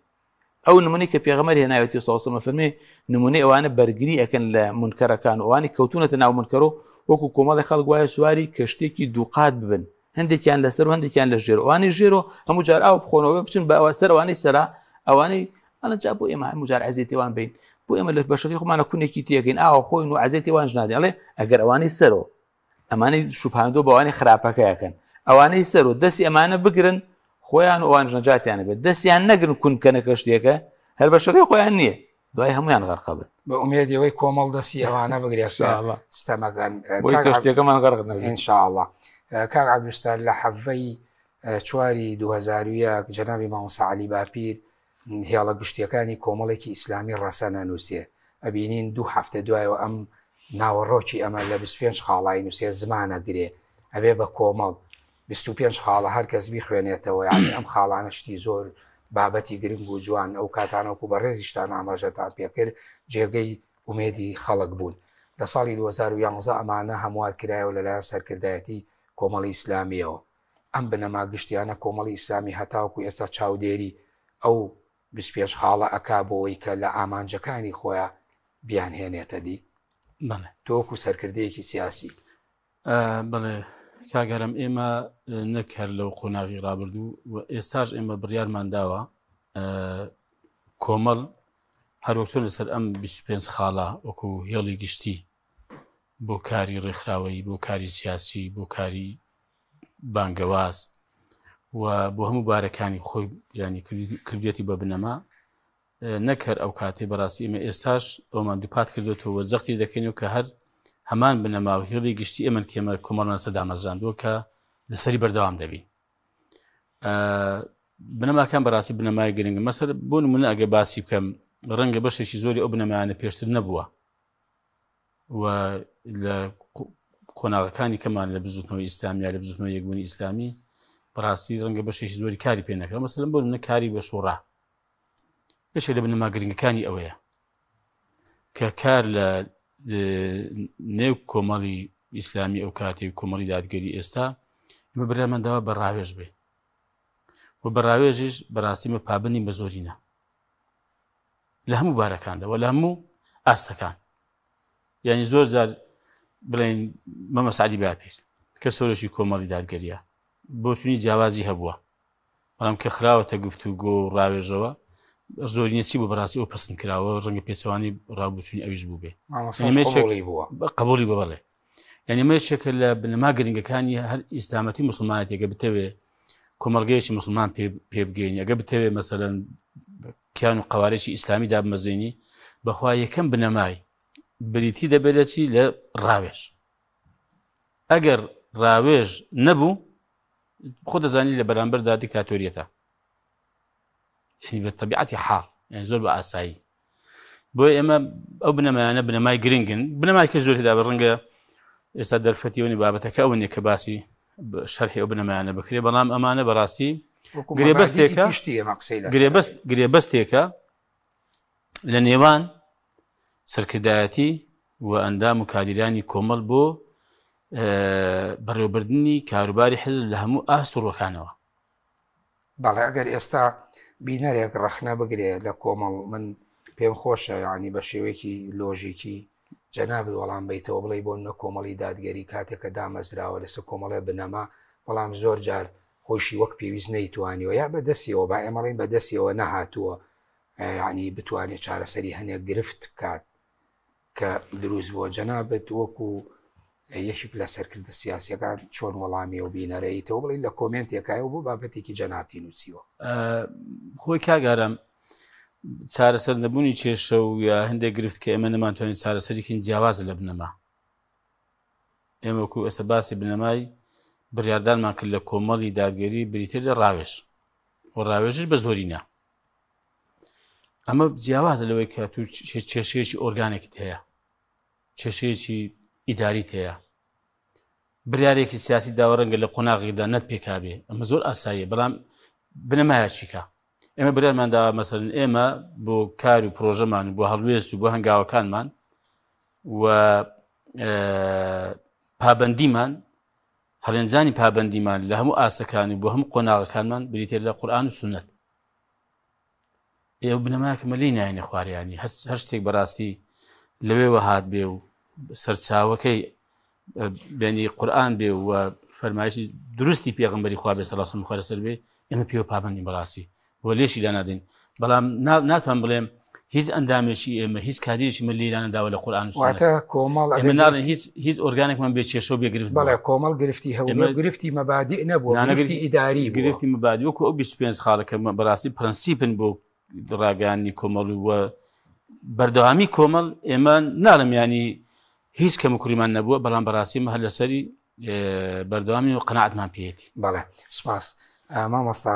ئەو نمونەی کە پێغەمبەر هێناوێتی سەڵسەمە فەرمێ نمونەی ئەوانە بەرگری ئەکەن لە منکەرەکان و ئەوانی کەوتونەتە ناو منکەرۆ وەکو کۆمەڵی خەڵک وایە سواری کەشتێکی دووقات ببن، هەندێکیان لەسەر و هەندێکیان لە ژێر ئەوانەی ژێرۆ هەموو جار ئاو بخۆنەوە بچن بە ئەوە سەر ئەوانەی سەرا ئەوانەی ئەلەنجا بۆ ئێمە هەموو جار عەزێتیوان بین بۆ ئێمە لە بەشەکەی خۆمانە کونێکی تێگەین ئاوە خۆین و عەزێتیوان ژنادێ ئەڵێ ئەگەر ئەوانەی سەرەوە ئەمانەی شوپاندۆ بەوانەی خراپەکەیەکەن ئەوانەی سەر و دەستی ئەمانە بگرن خۆیان و ئەوان ژنەجاتیانە بێت دەستیان نەگرن کونکەنەکە شتێکە هەر بەشەکەی خۆیان نییە دوای هەمویان غەرقە بن بە ئومێدیەوەی کۆمەڵ دەستی ئەوانە بگرێت ستەمەکان بۆی کەشتێکەمان غەرق نەبێت ئینشاءالله. کاک عەبدولستار لە حەڤەی 4 2001 جەنابی مامۆستا عەلی باپیر هێڵە گشتیەکانی کۆمەڵێکی ئیسلامی ڕەسە نەنووسێ ئەبینین 2 هەفتە دوایەوە ئەم ناوەڕۆکی ئەمە لە 25 خاڵای نووسێ زمانە گرێ ئەبێ بە کۆمەڵ 25 خاڵە هەر کەس بیخوێنێتەوە یعنی ئەم خاڵانە شتی زۆر بابەتی گرنگ و جوان ئەو کاتانەوەکو بە ڕێزیشتان ئاماژەتان پێکرد جێگەی ئومێدی خەڵک بوون. لە ساڵی 2011 ئەمانە هەموار کرایەوە لەلایەن سەرکردایەتی کۆمەڵی ئیسلامیەوە. ئەم بنەما گشتیانە کۆمەڵی ئیسلامی هەتاوکو ئێستا چاودێری ئەو 25 خاڵە ئەکا بۆەوەی کە لە ئامانجەکانی خۆیان بیان هێنێتە دی تۆکو سەرکردەیەکی سیاسی. بڵێ کاگەرم ئێمە نەکرد لەو قۆناغی ڕابردوو و ئێستاش ئێمە بڕیارمان داوە کۆمەڵ هەروەکتۆ لەسەر ئەم 25 خاڵە وەکو هێڵی گشتی بۆ کاری ڕێکخراوەی بۆ کاری سیاسی بۆ کاری بانگەواز و بۆ هەموو بارەکانی خۆی ینی کردوێتی بە بنەما نەکرد ئەو کاتێ بەڕاستی ئێمە ئێستاش ئەومان دووپات کردوێتەوە زەختی دەکەینەوە کە هەر هەمان بنەما و هێڵی گشتی ئێمە کێمە کۆمەڵەنەسە دامەزراندووە کە لەسەری بەردەوام دەبی بنەماکان بەڕاستی بنەمای گرنگە مەسەر بۆ نمونە ئەگە باسی بکەم ڕەنگە بەشێکی زۆری ئەو بنەمایانە پێشتر نەبووە و لە قۆناغەکانی کەمان لە بزوتنەوەی ئیسلامیا لە بزوتنەوەی یەکبوونی ئیسلامی بەڕاستی ڕەنگە بەشێکی زۆری کاری پێ نەکرا مەسەلەن بۆ نمونە کاری بە شوڕا یەکێک لە بنەما گرنگەکانی ئەوەیە کە کار لە نێو کۆمەڵی ئیسلامی ئەو کاتی کۆمەڵی دادگەری ئێستا ئمە بەرامەنداوە بە ڕاوێژ بێ و بە ڕاوێژیش بەڕاستیمە پابندی بە زۆرینە لە هەموو بارەکاندەوە لە هەموو ئاستەکان یعنی زۆر جار بڵێن مەمە سعدی باپیر کە سۆرەشی کۆمەڵی دادگەریە بۆ چوونی جیاوازی هەبووە بەڵام کە خراوەتە گفتوگۆ و ڕاوێژەوە زۆرینە چی بۆ بەڕاستی ئەو پسند کراوە ڕەنگە پێچەوانی ڕابچوونی ئەویش بوو بێ قبولی بەڵێ یعنی مەشێکە لە بنەما گرنگەکانی هەر ئیسلامەتی موسڵمانەتێکە بتەوێ کۆمەڵگەیەکی موسڵمان پێ بگەینی ئەگە بتەوێ مەسەلەن کیان و قوارێکی ئیسلامی دابمەزێنی بەخوا یەکەم بنەمای بریتی دەبێتی لە ڕاوێژ ئەگەر ڕاوێژ نەبوو خۆ دەزانی لە بەرامبەردا دیکتاتۆریەتە بە تەبیعەتی حاڵ یعنی زۆر بە ئاسایی بۆ ئێمە ئەو بنەمایانە بنەمای گرنگن بنەمای کە زۆر تێدا بە ڕەنگە ئێستا دەرفەتیەوەی بابەتەکە ئەوەنێ کە باسی شەرحی ئەو بنەمایانە بکرێ بەڵام ئەمانە بەڕاستی گرێبەستێکە لە نێوان سەرکردایەتی و ئەندام و کادیرانی کۆمەڵ بۆ بەڕێوەبردننی کاروباری حزب لە هەموو ئاست و ڕۆکانەوە. بەڵێ ئەگەر ئێستا بینەرێک ڕەخنە بگرێ لە کۆمەڵ من پێم خۆشە یعنی بە شێوەیەکی لۆژیکی جەنابت وەڵام بیتەوە بڵێ بۆ نە کۆمەڵی دادگەری کاتێککە دامەزراوە لەسەر کۆمەڵێ بنەما بەڵام زۆر جار خۆشی وەک پێویست نەیتوانیوە یا بەدەستیەوە با ئێمەڵین بەدەستیەوە نەهاتووە یعنی بتوانێت چارەسەری هەنێک گرفت بکات کە دروست بووە جەنابەت وەکو یەکێک لە سەرکردە سیاسیەکان چۆن وەڵامی و بینەرەیتەوە بڵین لە کۆمنتێکایە بۆ بابەتێکی جەنابی نووسیوە خۆی کاگارم چارەسەر نەبوونی کێشە و یا هەندێک گرفت کە ئێمە نەمانتوانین چارەسەرێکی جیاواز لە بنەما ئێمە وەکو ئێستا باسی بنەمای بڕیاردانمان کرد لە کۆمەڵی دادگەری بریتر لە ڕاوێژ و ڕاوێژش بە زۆرینە ئەمە جیاوازە لەوەی کە تو کێشەیەکی ئۆرگانێکت هەیە کێشەیەکی ئیداریت هەیە بریارێکی سیاسی داوە ڕەنگە لە قۆناغیدا نەت پێکابێ ئەمە زۆر ئاساییە بەڵام بنەمایە چیکە ئێمە بریارماندا مەسەرن ئێمە بۆ کار و پرۆژەمان بۆ هەڵوێست و بۆ هەنگاوەکانمان و پابەندیمان هەڵێنجانی پابەندیمان لە هەموو ئاستەکان و بۆ هەموو قۆناغەکانمان بریتێ لە قورئان و سونەت ئێوە بنەمایەکە مەلی ناینە خواریانی هەر شتێک بەڕاستی لەوێوە هات بێ و سەرچاوەکەی بینی قورئان بێ و فەرمایشی دروستی پێغەمبەری خوا بێ سەڵاو سەلەم خوا لەسەر بێ ئێمە پێوە پابەندین بەڕاستی بۆ لێشی لا نادەین بەڵام ناتوان بڵێم هیچ ئەندامێکی ئێمە هیچ کادیشی من لێران نەداوە لە قورئان و سونەت ئێمە ناڵێن هیچ ئۆرگانێکمان بێ چێشە و بێگرفت بەڵێ کۆمەڵ گرفتی هەوڵ گرفتی مەبادی نەبووە گرفتی ئیداری گرفتی مەبادی وەکو ئەو 25 خاڵەکە بەڕاستی پرەنسیپن بۆ ڕاگەیاندنی کۆمەڵ وە بەردەوامی کۆمەڵ ئێمە ناڵم ینی هیچ کەم و کوریمان نەبووە بەڵام بەڕاستی مە هەر لەسەری بەردەوامی و قەناعەتمان پێێتی بەڵێ سپاس مامۆستا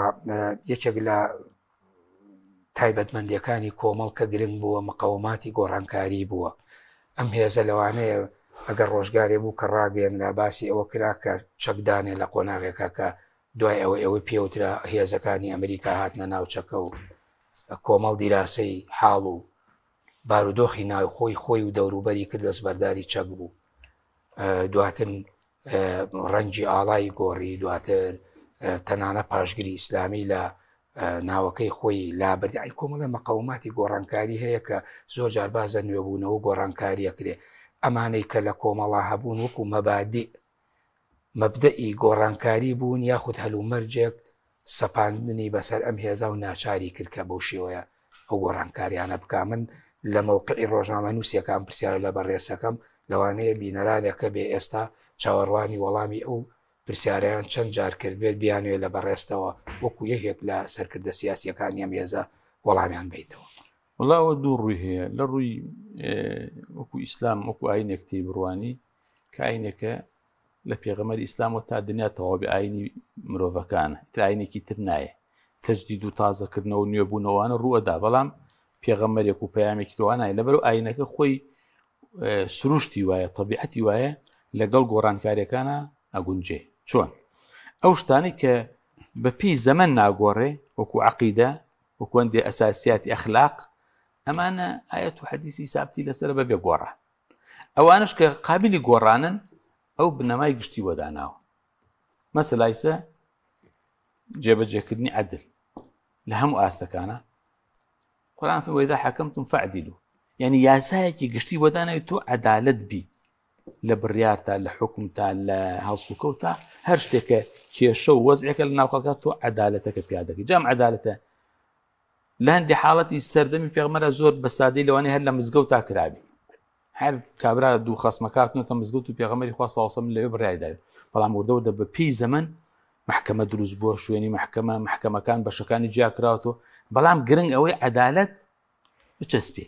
یەکێک لە تایبەتمەندیەکانی کۆمەڵ کە گرنگ بووە مقاوماتی گۆڕانکاری بووە ئەم هێزە لەوانەیە ئەگەر ڕۆژگارێ بوو کە ڕاگەیەنرا باسی ئەوە کرا کە چەکدانێ لە قۆناغێکە کە دوای ئەوەی پێوترا هێزەکانی ئەمریکا هاتنە ناوچەکە و کۆمەڵ دیراسەی حاڵ و بارودۆخی ناوخۆی خۆی و دەوروبەری کرد دەستبەرداری چەک بوو دواتر ڕەنگی ئاڵای گۆڕی دواتر تەنانە پاشگیری ئیسلامی لە ناوەکەی خۆی لابردی کۆمەڵە مەقاوماتی گۆڕانکاری هەیە کە زۆر جار بازە نوێبوونەوە گۆڕانکاریە کرێ ئەمانەی کە لە کۆمەڵا هەبوون وەکو مەبادی مەبدەئی گۆڕانکاری بوون یاخود هەلومەرجێک سەپاندنی بەسەر ئەم هێزا و ناچاری کرد کە بەو شێوەیە ئەو گۆڕانکاریانە بکە من لە مەوقعی ڕۆژنامە نووسیەکان پرسیارە لە بەڕێسەکەم لەوانەیە بینەرانێکە بێ ئێستا چاوەڕوانی وەڵامی ئەو پرسیارەیان چەند جار کرد بێت بیانوێ لە بەڕێستەوە وەکو یەکێک لە سەرکردە سیاسیەکانی ئەم هێزە وەڵامیان بیتەوە وڵاوە دوو ڕووی هەیە لە ڕووی وەکو ئیسلام وەکو ئاینێکتی بڕوانی کە ئاینەکە لە پێغەمبەری ئیسلامەوە تا دنیا تەواوی ئاینی مرۆڤەکانە تر ئاینێکی تر نایە تەجدید و تازەکردنەوە نوێبوونەوەوانە ڕووەدا بەڵام پێغەمبەرێک و پەیامێکی توانای لەبەرەوە ئاینەکە خۆی سروشتی وایە تەبیعەتی وایە لەگەڵ گۆڕانکاریەکانە ئەگونجێ چۆن ئەو شتانی کە بە پێی زەمن ناگۆڕێ وەکو عەقیدە وەکو ئەندێ ئەساسیاتی ئەخلاق ئەمانە ئایەت و حەدیسی سابتی لەسەر بەبێ گۆڕان ئەوانش کە قابلی گۆڕانن ئەو بنەمای گشتی وەداناوە مەسەلایسە جێبەجێکردنی عەدل لە هەموو ئاستەکانە قورئان فەرمێ وەئیذا حەکەمتم فەعدیلوا یعنی یاسایەکی گشتی وەداناوی تۆ عەدالەت بی لە بڕیارتا لە حکومتا لە هەڵسوکەوتا هەر شتێکە کێشە و وەزعێکە لە ناو خەڵکا تۆ عەدالەتەکە پیاده دەکەی جام عەدالەتە لە هەندێک حاڵەتی سەردەمی پێغەمبەرە زۆر بە سادەی لەوانەیە هەر لە مزگەوتا کرابی هەر کابرا دوو خەسمەکاتنەوەتە مزگەوت و پێغەمبەری خوا سەڵاو سەلەم لەوێ بڕیاری داوێت بەڵام وردە بە پێی زەمن محکەمە دروست بووە شوێنی محکەمەکان بەشەکانی جیا کراوەتەوە بەڵام گرنگ ئەوەی عەدالەت بچەسپێ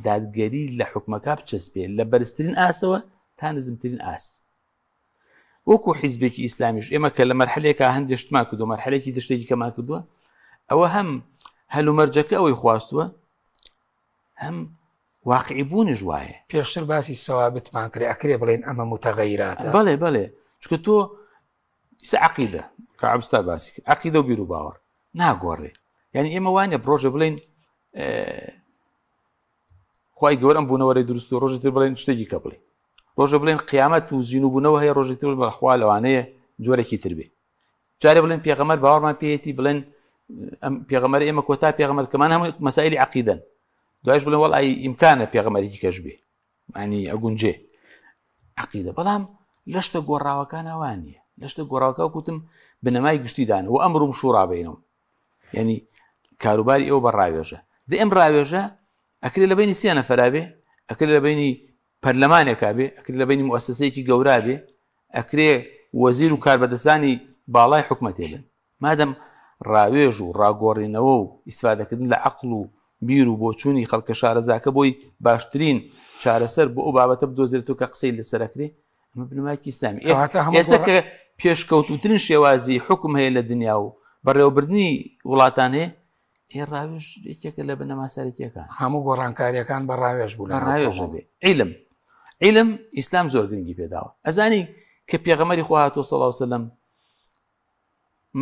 دادگەری لە حکومەکە بچەسپێ لە بەرزترین ئاسەوە تا نزمترین ئاس وەکو حیزبێکی ئیسلامیش ئێمە کە لە مەرحەلێکە هەندێک شتمان کردووە مەرحەلێکی تشتێکی کەمان کردووە ئەوە هەم هەلومەرجەکە ئەوەی خواستووە هەم واقعی بوونیش وایە پێشتر باسی سەوابتمان کرێ ئەکرێ بڵێن ئەمە متەغەیراتە بەڵێ چکە تۆ ئیسا عەقیدە کە عەبستا باسی کرد عەقیدە و بیر و باوەڕ ناگۆڕێ یعنی ئێمە وانە بڕۆژە بڵێن خوای گەورە ئەم بوونەوەرەی دروست و ڕۆژێک تر بڵێن شتێکی کە بڵێ ڕۆژە بڵێن قیامەت و زیینوبوونەوە هەیە ڕۆژێک تر بەخوا لەوانەیە جۆرێکی تر بێ جارێ بڵێن پێغەمبەر باوەڕمان پێیەتی بڵێن ئەم پێغەمبەر ئێمە کۆتا پێغەمبەر کەمان هەموو مەسائلی عەقیدەن دوایش بڵێن وەڵی ئیمکانە پێغەمبەرێکی کەش بێ معنی ئەگونجێ عەقیدە بەڵام لە شتە گۆڕاوەکان ئەوان نییە لە شتە گۆڕاوەکە وەکوتم بنەمای گشتی دان و ئەمڕ و شوڕا بینەوە یعنی کاروباری ئێوە بە ڕاوێژە دە ئەم ڕاوێژە ئەکرێ لە بینی سێ نەفەرا بێ ئەکرێ لە بینی پەرلەمانێکا بێ ئەکرێ لە بینی موەسسەیەکی گەورا بێ ئەکرێ وەزیر و کاربەدەستانی باڵای حکومەتێ بن مادەم ڕاوێژ و ڕاگۆڕینەوە و ئیسفادەکردن لە عەقڵ و بیر و بۆچوونی خەڵکە شارەزاکە بۆی باشترین چارەسەر بۆ ئەو بابەتە بدۆزرێتەوە کە قسەی لەسەرەکرێ ئەمە بنەمایەکی ئیسلامی ئێستا کە پێشکەوتوترین شێوازی حکم هەیە لە دنیا و بەڕێوەبردننی وڵاتان هەیە ڕاوێژ یەکێکە لە بنەما سەرەکیەکان هەموو گۆڕانکاریەکان بە ڕاوێژ بوون ڕاوێژە بێ عیلم ئیسلام زۆر گرنگی پێداوە ئەزانی کە پێغەمبەری خوا هاتووە سەڵاو سەلەم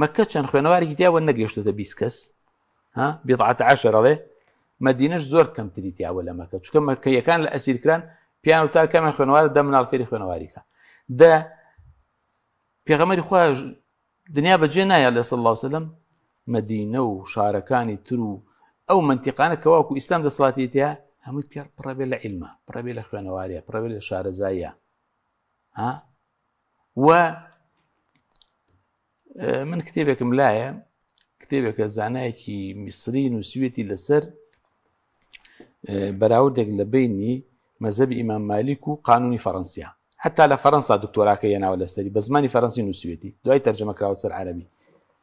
مەکە چەند خوێنەوارێکی تیاوە نەگەیشتۆتە 20 کەس بضعة عشر ئەڵێ مەدینەش زۆر کەمتری تیاوە لە مەکە چونکە مەکەیەکان لە ئەسیرکران پیان و تا کامیان خوێنەوارە دە مناڵ فێری خوێنەواریکە دە پێغەمبەری خوا دنیا بەجێ نایە لە سەڵاو سەلەم مەدینە و شارەکانی تر و ئەو منتیقانە کەواکو ئیسلام دەسەڵاتیەتە هەمووی پێ پڕەبێ لە عیلمە پڕەبێ لە خوێنەواریە پڕەبێ لە شارەزاییە و من کتێبێکم لایە کتێبێکە زانایەکی میسری نووسویەتی لەسەر بەراوردێک لە بینی مەذهبی ئیمام مالیک و قانونی فەڕەنسیا حتا لە فەڕەنسا دکتۆراکە هێناوە لەسەری بە زمانی فەڕەنسی نووسویەتی دوای تەرجەمە کراوە سەر عەرەبی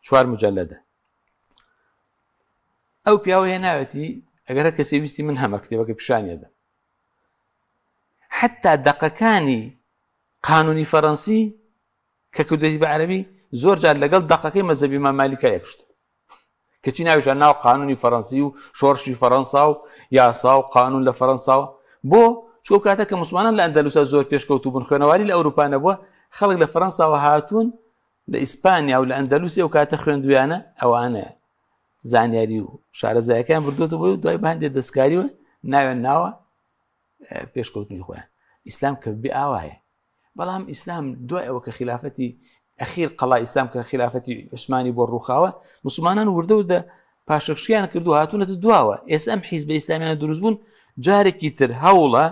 4 مجەلەدە ئەو پیاوە هێناوێتی ئەگەر هەر کەسێ ویستی من هەمە کتێبەکە پیشانیەدا حتا دەقەکانی قانونی فەڕەنسی کە کردوێتی بە عەرەبی زۆر جار لەگەڵ دەقەکەی مەذهبی ئیمام مالیکە یەکشت کەچی ناویشان ناو قانونی فەڕەنسی و شۆڕشی فەڕەنسا و یاسا و قانون لە فەڕەنساوە بۆ چۆ کاتە کە مسلمانان لە ئەندەلوسا زۆر پێشکەوتوو بوون خوێنەواری لە ئەوروپا نەبووە خەڵک لە فەڕەنساوە هاتوون لە ئیسپانیا و لە ئەندەلوسی و کاتە خوێندویانە ئەوانە زانیاری و شارەزایەکان بردوتە بۆ دوای بە هەندێک دەستکاریوە ناوێن ناوە پێشکەوتنی خۆیان ئیسلام کە بێ ئاوایە بەڵام ئیسلام دوای ئەوە کە خلافەتی ئەخیر قەڵای ئیسلام کە خلافەتی عوسمانی بۆ ڕووخاوە مسلمانان وردە و دە پاشەخشیان کردو هاتوونەتە دواوە ئێستا ئەم حیزبە ئیسلامیانە دروست بوون جارێکی تر هەوڵە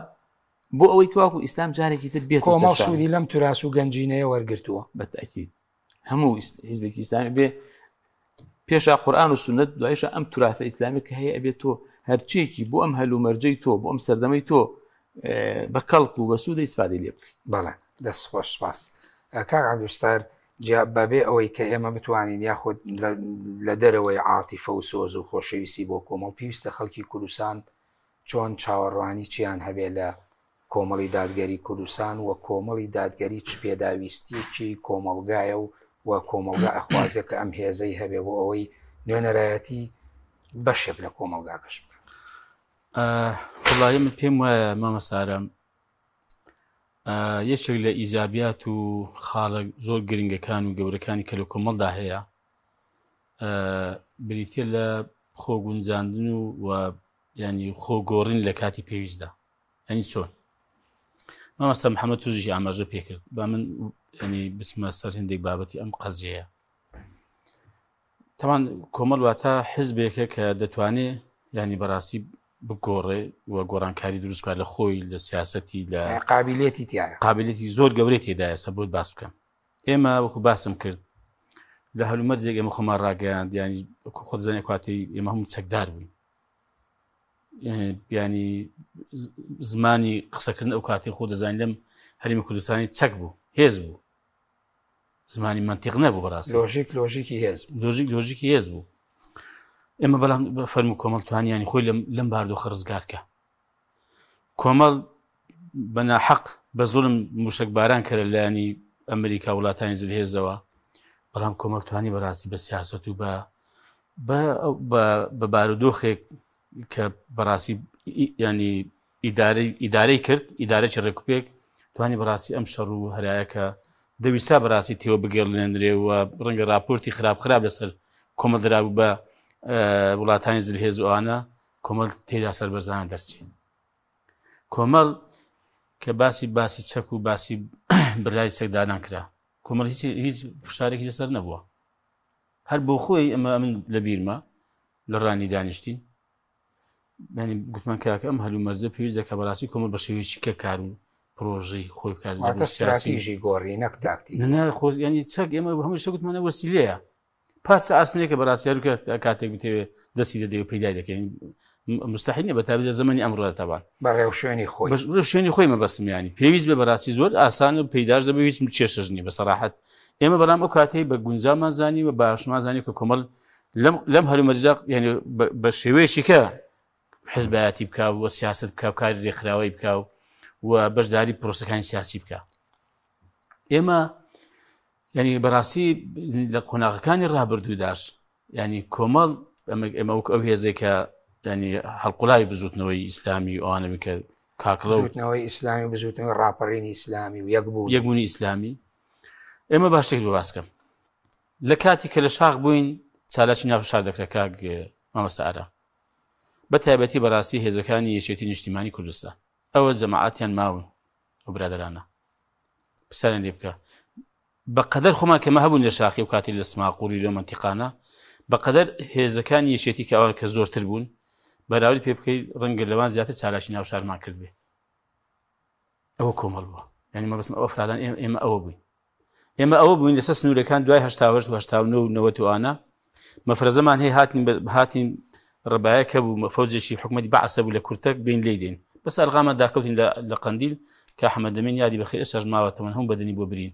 بۆ ئەوەی کەواکو ئیسلام جارێکی تر بێت کۆمەڵ سوودی لەم توراس و گەنجینەیە وەرگرتووە بەتاکید هەموو حیزبێکی ئیسلامی بێ پێشا قورئان و سنت دوایشە ئەم توراثە ئیسلامی کە هەیە ئەبێت تۆ هەرچێکی بۆ ئەم هەلو مەرجەی تۆ بۆ ئەم سەردەمەی تۆ بە کەڵک و بە سوودە ئیسفادەی لێ بکەیت بەڵێ دەست خۆش سپاس کاک عەبدولستار بەبێ ئەوەی کە ئێمە بتوانین یاخود لە دەرەوەی عاتیفە و سۆز و خۆشەویستی بۆ کۆمەڵ پێویستە خەڵکی کوردستان چۆن چاوەڕوانی چیان هەبێ لە کۆمەڵی دادگەری کوردستان و کۆمەڵی دادگەری چ پێداویستیی کۆمەڵگایە و کۆمەڵگا ئەخوازێک کە ئەم هێزەی هەبێ بۆ ئەوەی نوێنەرایەتی بەشێک لە کۆمەڵگاکەش بکە وڵای من پێم وایە مامەسارە یەکێک لە ئیزابیات و خاڵە زۆر گرنگەکان و گەورەکانی کە لە کۆمەڵدا هەیە بریتە لە خۆگونجاندن و ینی خۆگۆڕین لە کاتی پێویستدا ئەنی چۆن مامەستا محەممەد توزیشی ئاماژە پێکرد با من ینی بسمە سەر هەندێک بابەتی ئەم قەزیەیە تەمان کۆمەڵ واتە حیزبێکە کە دەتوانێت ینی بەڕاستی بگۆڕێ و گۆڕانکاری دروستکە لە خۆی لە سیاسەتی لە قابلیەتی تایە قابلیەتی زۆر گەورەی تێدایە سە بۆت باس بکەم ئێمە وەکو باسم کرد لە هەلومەرجێک ئێمە خۆمان ڕاگەیاند ینی خۆزانێک کاتی ئێمە هەموو چەکدار بووین ینی زمانی قسەکردن ئەو کاتی خۆ دەزانین لەم هەرمی کوردستانی چەک بوو هێز بوو زمانی منتیق نەبوو بەڕاستی لۆژیکی هێز لۆژیکی هێز بوو ئێمە بەڵام فەرمو کۆمەڵ توانیانی خۆی لەم باردۆخە ڕزگارکە کۆمەڵ بەناحەق بە زوڵم موشکباران کرد لایانی ئەمریکا وڵاتانی زلهێزەوە بەڵام کۆمەڵ توانی بەڕاستی بە سیاست و بە بارودۆخێک کە بەڕاستی ینی ئیدارەی کرد ئیدارەی ڕێکوپێک توانی بەڕاستی ئەم شەڕ و هەرایەکە دەویستا بەڕاستی تێوە بگەڕێنرێ و ڕەنگە راپۆرتی خراپ لەسەر کۆمەڵ درابوو بە وڵاتانی زلهێز و ئەوانە کۆمەڵ تێدا سەربەرزانە دەرچی کۆمەڵ کە باسی چەک و باسی برای چەکدانان کرا کۆمەڵ هیچ فشارێکی لەسەر نەبووە هەر بۆ خۆی ئەمە من لە بیرمە لە ڕانی دانیشتی ینی گوتمان کاکە ئەم هەلو مەرجە پێویستە کە بەڕاستی کۆمەڵ بە شێوەیەکی کە کار و پرۆژەی خۆی بکات لە سیاسیژی گۆڕی نەک تاکتی ینی چەک ئێمە هەموو شە گوتمانە وەسیلەیە پاسە ئاسنەیە کە بەڕاستی هەروکە کاتێک بتێوێ دەستی دەدەی و پەیدا دەکەین مستحیل نیە بەتابێت لە زەمانی ئەمڕۆدا تەبان بە ڕێوشێنی خۆی شوێنی خۆی مەبەستم ینی پێویست بێ بەڕاستی زۆر ئاسانە پەیداش دەبێت هیچ کێشەش نیە بەسەراحەت ئێمە بەڵام ئەو کاتەی بە گونجامان زانی و باشمان زانی کە کۆمەڵ لەم هەلومەرجە ینی بە شێوەیەکی کە حیزبایەتی بکە و سیاست بکە و کاری ڕێکخراوەی بکە و بەشداری پرۆسەکانی سیاسی بکە ئێمە ینی بەڕاستی لە قۆناغەکانی ڕابردووداش ینی کۆمەڵ ئێمە وەک ئەو هێزێکە ینی هەڵقوڵاوی بزوتنەوەی ئیسلامی و ئەوانە کە کاکڵە بزوتنەوەی ئیسلامی و بزوتنەوەی ڕاپەڕینی ئیسلامی و یەکبوونی ئیسلامی ئێمە باشێک بە باسکەم لە کاتی کە لە شاخ بووین چالاکی ناو شار دەکرێت کاک مامەستا ئارە بە تایبەتی بەڕاستی هێزەکانی یەکێتی نیشتیمانی کوردستان ئەوە جەماعەتیان ماون و برادرانە پرسیاران لێ بکە بەقەدەر خۆمان کەمە هەبوون لە شاخی و کاتی لە سماقووری لە منتیقانە بەقەدەر هێزەکانی یەکێتی کە ئەوان کە زۆرتر بوون بەراوردی پێ بکەیت ڕەنگە لەوان زیاتر چالاشی ناو شارمان کرد بێ ئەوە کۆمەڵ بووە ینی مەبەستم ئەوە فرادان ئێمە ئەوە بووین ئێمە ئەوە بووین لەسەر سنوورەکان دوای 1970 مەفرەزەمان هەیە هاتین ڕبایەکە بوو فەوزێکی حکومەتی بەعسە بوو لە کورتەک بین لێ دێن بەس ئەلغامان داکەوتین لە قەندیل کە ئەحمەدەمین یادی بەخێر ئێستاش ماوەتەوە هەموو بەدەنی بۆ برین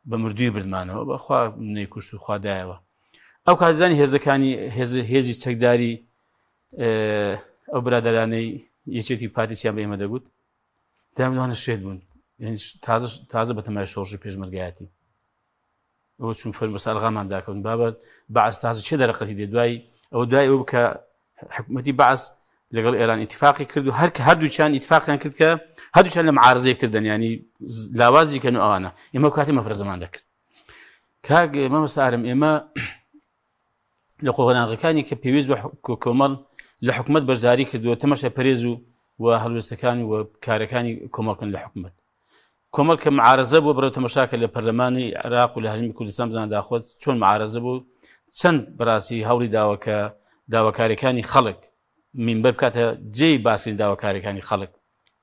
بە مردووی بردمانەوە بەخوا منەی کوشت و خوادایەوە ئەو کاتزانی هێزەکانی هێزی چەکداری ئەو برادەرانەی یەکێتی پارتیسیان بە ئێمە دەگوت داموانە شێت بوون تازە بە تەمای شۆڕژی پێشمەرگایەتی ئەوە چون فەرمە ئەلغامان داکەون بابەت بەعس تازە چه دەرەقەتی دێ دوای ئەو بکە حکومەتی بەعس لەگەڵ ئێران ئیتفاقی کرد و هەرکە هەردووچیان ئیتفاقیان کرد کە هەردووچیان لە معارزە یەکتر دەن ینی لاوازی کەن و ئەوانە ئێمە کاتی مەفرەزەمان دەکرد کاک مەمەسارم ئێمە لە قۆناغەکانی کە پێویست بە کۆمەڵ لە حکومەت بەشداری کردووە تەمەشای پەرێز و هەڵوێستەکانی و کارەکانی کۆمەڵکن لە حکومەت کۆمەڵ کە معارزە بوو بەرەو تەمەشاکە لە پەرلەمانی عێراق و لە هەرێمی کوردستان بزانە داخۆت چۆن معارزە بوو چەند بەڕاستی هەوڵی داوەکە داواکاریەکانی خەڵک مینبەر بکاتە جێی باسکردنی داواکاریەکانی خەڵک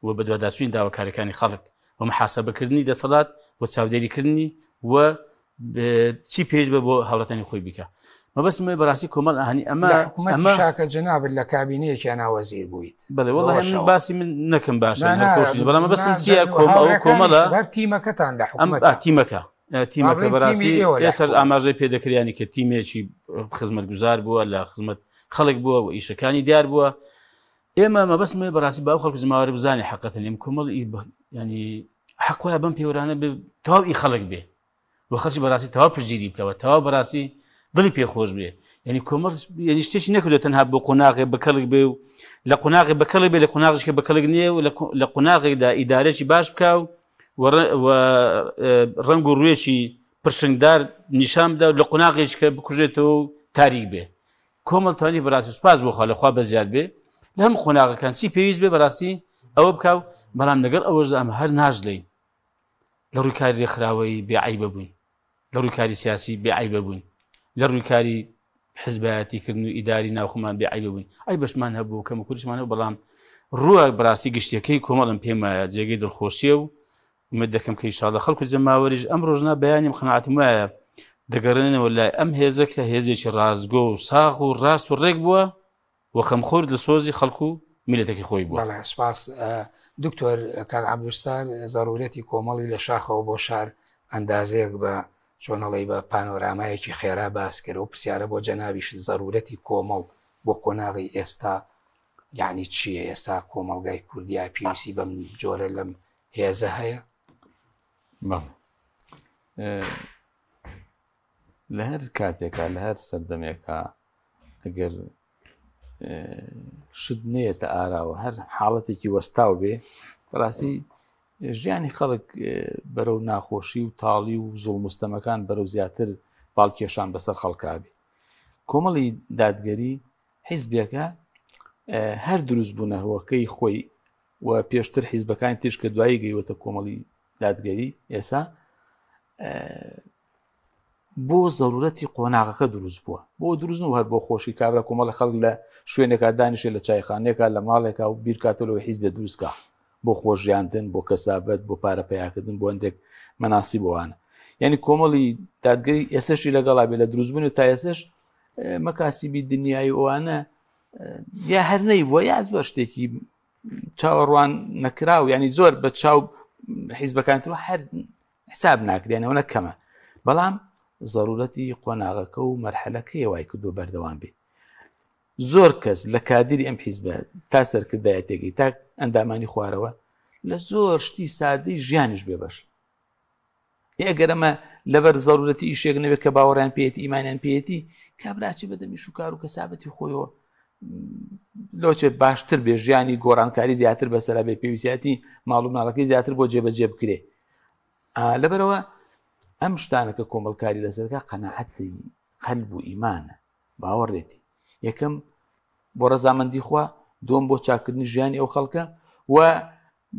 و بە دوواداچووی داواکاریەکانی خەڵک و محاسەبەکردنی دەسەڵات و چاودێریکردنی و چی پێش بە بۆ هەوڵەتانی خۆی بکە مەبەستمە بەڕاستی کۆمەڵ ئاهانی ئەمە شاکە جەنابەت لە کابینەیەکیان ناوەزیر بوویت بەڵێ وەڵڵاهی من باسی من نەکەم باشە بەڵام مەبەستم چییە کۆمەڵە تیمەکەتان لە حکومەت تیمەکە بەڕاستی ئێستا ئاماژەی پێدەکریانی کە تیمێکی خزمەتگوزار بووە لە خزمەت خەڵک بووە و ئیشەکانی دیار بووە ئێمە مەبەستمە بەڕاستی باو خەڵک زماوەری بزانێ حەقەتەن ئێمە کۆمەڵ ینی حەقوایە بەم پێوەرانە تەواو ئی خەڵک بێ و خەڵکی بەڕاستی تەواو پشگیری بکەوە تەواو بەڕاستی دڵی پێخۆش بێ ینی کۆمەڵ ینی شتێکی نەکردو تەنها بۆ قۆناغێ بەکەڵک بێ و لە قۆناغی بەکەڵک بێ لە قۆناغیشکە بەکەڵک نییە و لە قۆناغێکدا ئیدارەی باش بکە و ڕەنگ و ڕوێکی پرشنگدار نیشان بدە و لە قۆناغیشکە بکوژێتەوە تاریک بێ کۆمەڵ توانی بەڕاستی سوپاس بۆخوا لەخوا بەزیاد بێ لە هەموو قۆناغەکان چی پێویست بێ بەڕاستی ئەوە بکاو بەڵام لەگەڵ ئەوەشدا ئەمە هەر ناژلەین لە ڕووی کاری ڕێکخراوەی بێعیبە بووین لە ڕووی کاری سیاسی بێعیبە بووین لە ڕووی کاری حزبایەتیکردن و ئیداری ناوخۆمان بێعیبە بووین ئەی بەشمان هەبوو کەمە کوردشمانەوە بەڵام ڕووە بەڕاستی گشتەکەی کۆمەڵم پێمایە جێگەی دڵخۆشیە و ومێد دەکەم کە ئینشاڵڵا خەڵکو جەماوەریش ئەم ڕۆژنا بەیانیم قەناعەتم وایە دەگەڕێنەوە لای ئەم هێزە کە هێزێکی ڕازگۆ و ساغ و ڕاست و ڕێک بووە و خەمخۆر لە سۆزی خەڵکو و میلەتێکی خۆی بووە. بەڵێ سپاس دکتۆر کاک عەبدولستار زەرورەتی کۆمەڵی لە شاخەوە بۆ شار ئەندازەیەک بە چۆنەڵی بە پانۆرامایەکی خێرا باس کرد و پرسیارە بۆ جەنابیش زەرورەتی کۆمەڵ بۆ قۆناغی ئێستا یعنی چییە ئێستا کۆمەڵگای کوردیا پێویستی بەم جۆرە لەم هێزە هەیە؟ لە هەر کاتێکە لە هەر سەردەمێکە ئەگەر شت نێتە ئاراوە هەر حاڵەتێکی وەستاو بێ بەڕاستی ژیانی خەڵک بەرەو ناخۆشی و تاڵی و زوڵمستەمەکان بەرەو زیاتر باڵکێشان بەسەر خەڵکابی کۆمەڵی دادگەری حیزبێکە هەر دروست بوونەوەکەی خۆی و پێشتر حیزبەکانی تیش کە دوایی گەیوەتە کۆمەڵی دادگەری ئێسا بۆ زەرورەتی قۆناغەکە دروست بووە بۆ دروست و هەر بۆ خۆشی کابرا کۆمەڵی خەڵک لە شوێنێکا دانیشێ لە چایخانێکە لە ماڵێکا و بیرکاتەوە حیزبێ دروستکە بۆ خۆشیاندن بۆ کەسابەت بۆ پارە پیاکردن بۆ هەندێک مەناسی بۆوانە یعنی کۆمەڵی دادگەری ئێسەشی لەگەڵا بێ لە دروستبوون و تا ئێسش مەکاسیبی دنیای ئەوانە یا هەر نەی بووە یا زۆر شتێکی چاوەڕوان نەکراو ینی زۆر بە چاو حیزبەکانتەوە هەر حساب ناکرێنەوە نەکەمە بەڵام زەرورەتی قۆناغەکە و مەرحەلەکەی وای کردو بەردەوام بێ زۆر کەس لە کادری ئەم حیزبە تا سەرکردایەتێکی تا ئەندامانی خوارەوە لە زۆر شتی سادەی ژیانش بێ بەش ئەگەر ئەمە لەبەر زەرورەتی ئیشێک نەوێت کە باوەڕیان پێێتی ئیمانیان پێێتی کابراچی بەدەمی شوکار و کەسابەتی خۆیەوە لۆچێ باشتر بێ ژیانی گۆڕانکاری زیاتر بەسەرا بێ پێویستیاتی ماڵ و ماڵەکەی زیاتر بۆ جێبەجێ بکرێ لەبەرەوە ئەم شتانەکە کۆمەڵکاری لەسەرکە قەناعەتی قەلب و ئیمانە باوەڕێتی یەکەم بۆ ڕەزامەندی خوا دووەم بۆ چاکردنی ژیانی ئەو خەڵکە و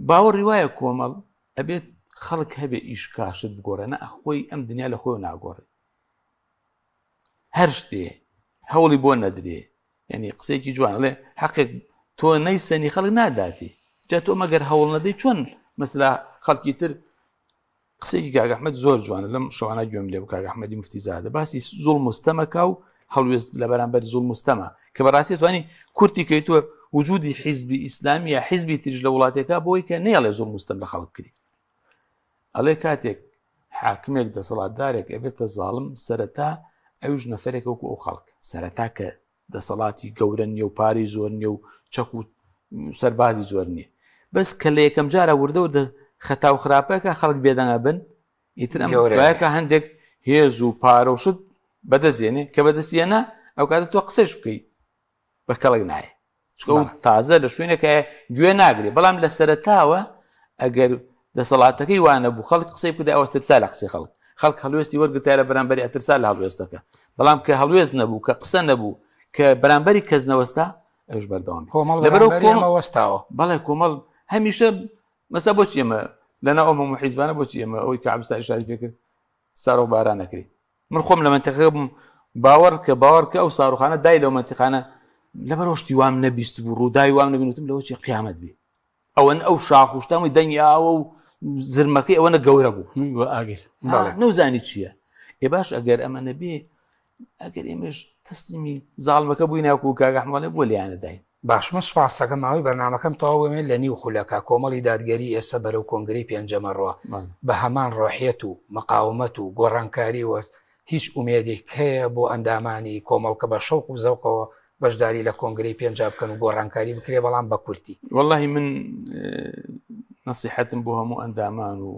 باوەڕی وایە کۆمەڵ ئەبێت خەڵک هەبێ ئیش کاشت بگۆڕێنە ئەخۆی ئەم دنیا لە خۆی ناگۆڕێ هەر شتێ هەوڵی بۆ نەدرێ یعنی قسێکی جوان لێ حەقێک تۆ نەیسەنی خەڵک ناداتی جا تۆ مەگەر هەوڵ نەدەی چۆن مەسلا خەڵکی تر قسەی کاگەحمەد زۆر جوانە لەم شەوانە گوێم لێ کاگەحمەدی مفتیزادە باسی زوڵ مستەمەکە و هەڵوێست لە بەرامبەر زوڵ مستەمە کە بەڕاستی توانی کورتی کەیتووە وجودی حیزبی ئیسلامی یا حیزبی تریش لە وڵاتێکا بۆی کە نێڵێ زوڵ مستەم لە خەڵک کردی ئەڵێ کاتێک حاکمێک دەسەڵاتدارێک ئەبێتە زاڵم سەرەتا ئەوش نەفرێک وەکو ئەو خەڵک سەرەتا کە دەسەڵاتی گەورە نییە و پارەی زۆر نییە و چەک و سەربازی زۆر نییە بەس کە لە یەکەم جارە وردە خەتا و خراپەکە خەڵک بێدەنگە بن ئیتر ئەمەیەکە هەندێک هێز و پارە و شت بەدەزیێنێ کە بەدەستیێنە ئەو کاتە تۆ قسەش بکەی بە کەڵک نایە چکە تازە لە شوێنێکە گوێ ناگرێ بەڵام لە سەرەتاوە ئەگەر دەسەڵاتەکەی وانە بوو خەڵک قسەی بکە ئەوە ترسا لە قسەی خەڵک هەڵوێستی وەرگرتای لە بەرامبەری ئەترسا لە هەڵوێستەکە بەڵام کە هەڵوێست نەبوو کە قسە نەبوو کە بەرامبەری کەس نەوەستا ئەوش بەردەوام کۆمەڵەوەستاوە بەڵێ کۆمەڵ هەمیشە مەسا بۆچی ئێمە لەنا ئەو حیزبانە بۆچی ئێمە ئەوەی کە عەبدولستار شاری پێکرد سارۆ باران نەکرێت من خۆم لە منتەقە بووم باوەڕ کە ئەو ساڕوخانە دای لەو منتیقانە لەبەرەوە شتی وام نەبیست بوو ڕووداوی وام نەبینوتم لەوە چی قیامەت بێ ئەوەن ئەو شاخوشتامی دەنگی ئاوە و زرمەکەی ئەوەنە گەورە بوو ئاگر نەوزانی چییە ئێ باش ئەگەر ئەمە نەبێ ئەگەر ئێمەش تەسلیمی زاڵمەکە بووی ناوکو و کاگەحمەڵێ بۆ لیانە داین باشمە سوپاسەکە ماوەی بەرنامەکەم تەواوێ لە نیو خولەکە کۆمەڵی دادگەری ئێستا بەرەو کۆنگرەی پێنجەمە ڕۆ بە هەمان ڕۆحیەت و مەقاومەت و گۆڕانکاری وە هیچ ئومێدێک هەیە بۆ ئەندامانی کۆمەڵکە بە شەوق و زەوقەوە بەشداری لە کۆنگرەی پێنجاب بکەن و گۆڕانکاری بکرێ بەڵام بە کورتی واللهی من نەسیحەتم بۆ هەموو ئەندامان و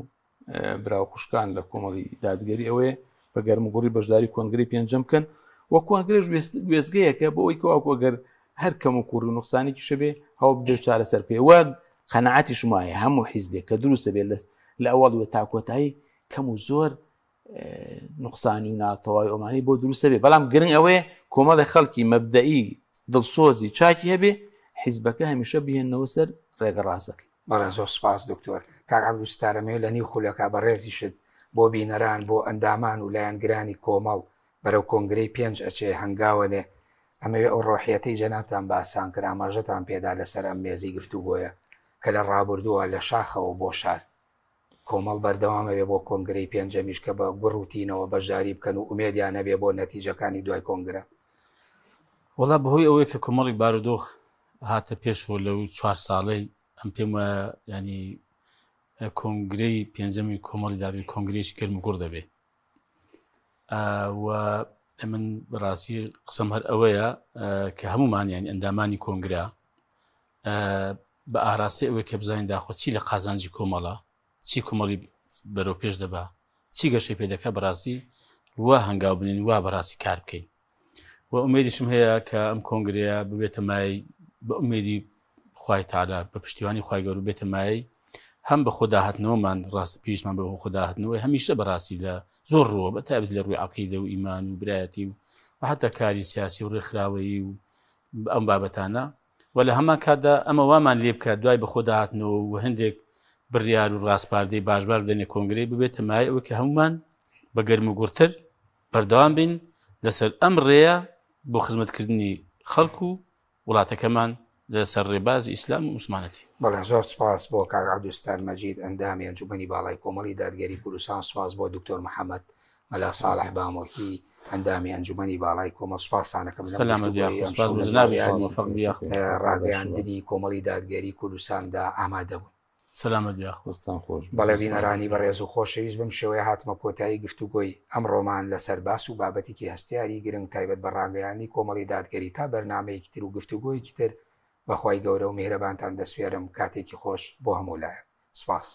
براو خوشکان لە کۆمەڵی دادگەری ئەوەیە بە گەرمگوڕی بەشداری کۆنگرەی پێنجەم بکەن وە کۆنگرێش وێزگەیەکە بۆ ئەوی کەواکو ئەگەر هەر کەم و کوڕی و نوقسانێکی شەبێ هەو بدە چارەسەر بکەی وە قەنەعەتی شمایە هەموو حیزبێک کە دروستە بێت لە ئەوڵی وە تاکۆتایی کەم و زۆر نوقسانی و ناتەواوی ئۆمانی بۆ دروستە بێ بەڵام گرنگ ئەوەیە کۆمەڵی خەڵکی مەبدەئی دڵسۆزی چاکی هەبێ حیزبەکە هەمیشە بهێنەوە سەر ڕێگە ڕاستەکەی بەڵێ زۆر سپاس دکتۆر کاک عەبدولستارەمێ لە نیو خولەکە بە ڕێزی شت بۆ بینەران بۆ ئەندامان و لایەنگرانی کۆمەڵ بەرەو کۆنگرەی پێنج ئەچێ هەنگاوەنێ ئەمەوێ ئەو ڕۆحیەتەی جەنابتان باسان کرد ئاماژەتان پێدا لەسەر ئەم مێزی گفتوگۆیە کە لە ڕابردووە لە شاخەوە بۆ شار کۆمەڵ بەردەوامەوێ بۆ کۆنگرەی پێنجەمیش کە بە گوڕوتینەوە بەشداری بکەن و ئومێدیان نەبێ بۆ نەتیجەکانی دوای کۆنگرە وەڵا بەهۆی ئەوەیە کە کۆمەڵی بارودۆخ هاتە پێشەوە لەو 4 ساڵەی ئەم پێم وایە ینی کۆنگرەی پێنجەمی کۆمەڵی دادگەری کۆنگرێکی گەرم و گوڕ دەبێ و من بەڕاستی قسەم هەر ئەوەیە کە هەمومان یانی ئەندامانی کۆنگرا بە ئاراستی ئەوەی کە بزانین داخۆ چی لە قازانجی کۆمەڵە چی کۆمەڵی بەرەو پێش دەبا چی گەشەی پێدەکە بەڕاستی وا هەنگاو بنین وا بەڕاستی کار بکەین و ئومێدیشم هەیە کە ئەم کۆنگرەیە ببێتە مای بە ئومێدی خوای تاعالا بە پشتیوانی خوای گەورە بێتە مای هەم بە خۆداهاتنەوەمان ڕاست پێشمان بە خۆداهاتنەوەی هەمیشە بەڕاستی لە زۆر ڕۆ بە تایبەت لە ڕووی عەقیدە و ئیمان و برایەتی و حتا کاری سیاسی و ڕێکخراوەیی و ئەم بابەتانە و لە هەمان کاتدا ئەمە وامان لێ بکات دوای بە خۆداهاتنەوە و هەندێک بڕیار و ڕاستپاردەی باش بدەنێ کۆنگرەی ببێتە مای ئەوە کە هەمومان بە گەرم و گوڕتر بەردەوام بین لەسەر ئەم ڕێیە بۆ خزمەتکردنی خەڵک و وڵاتەکەمان لەسەر ڕێبازی ئیسلام و موسڵمانەتی بەڵێ زۆر سپاس بۆ کاک عەبدولستار مەجید ئەندامی ئەنجومەنی باڵای کۆمەڵی دادگەری کوردستان سپاس بۆ دکتۆر محەممەد مەلا ساڵح بامۆکی ئەندامی ئەنجومەنی باڵای کۆمەڵ سپاسانەکەم ڕاگەیاندنی کۆمەڵی دادگەری کوردستاندا ئامادە بوون سەلامەت یاخۆستان خۆش بەڵێ بینەرانی بەڕێز و خۆشەویست بم شێوەیە هاتمە کۆتایی گفتوگۆی ئەم ڕۆمان لەسەر باس و بابەتێکی هەستیاری گرنگ تایبەت بە ڕاگەیاندنی کۆمەڵی دادگەری تا بەرنامەیەکی تر و گفتوگۆیەکی تر بەخوای گەورە و میهرەبانتان دەسپێرم کاتێکی خۆش بۆ هەموو لایەک سپاس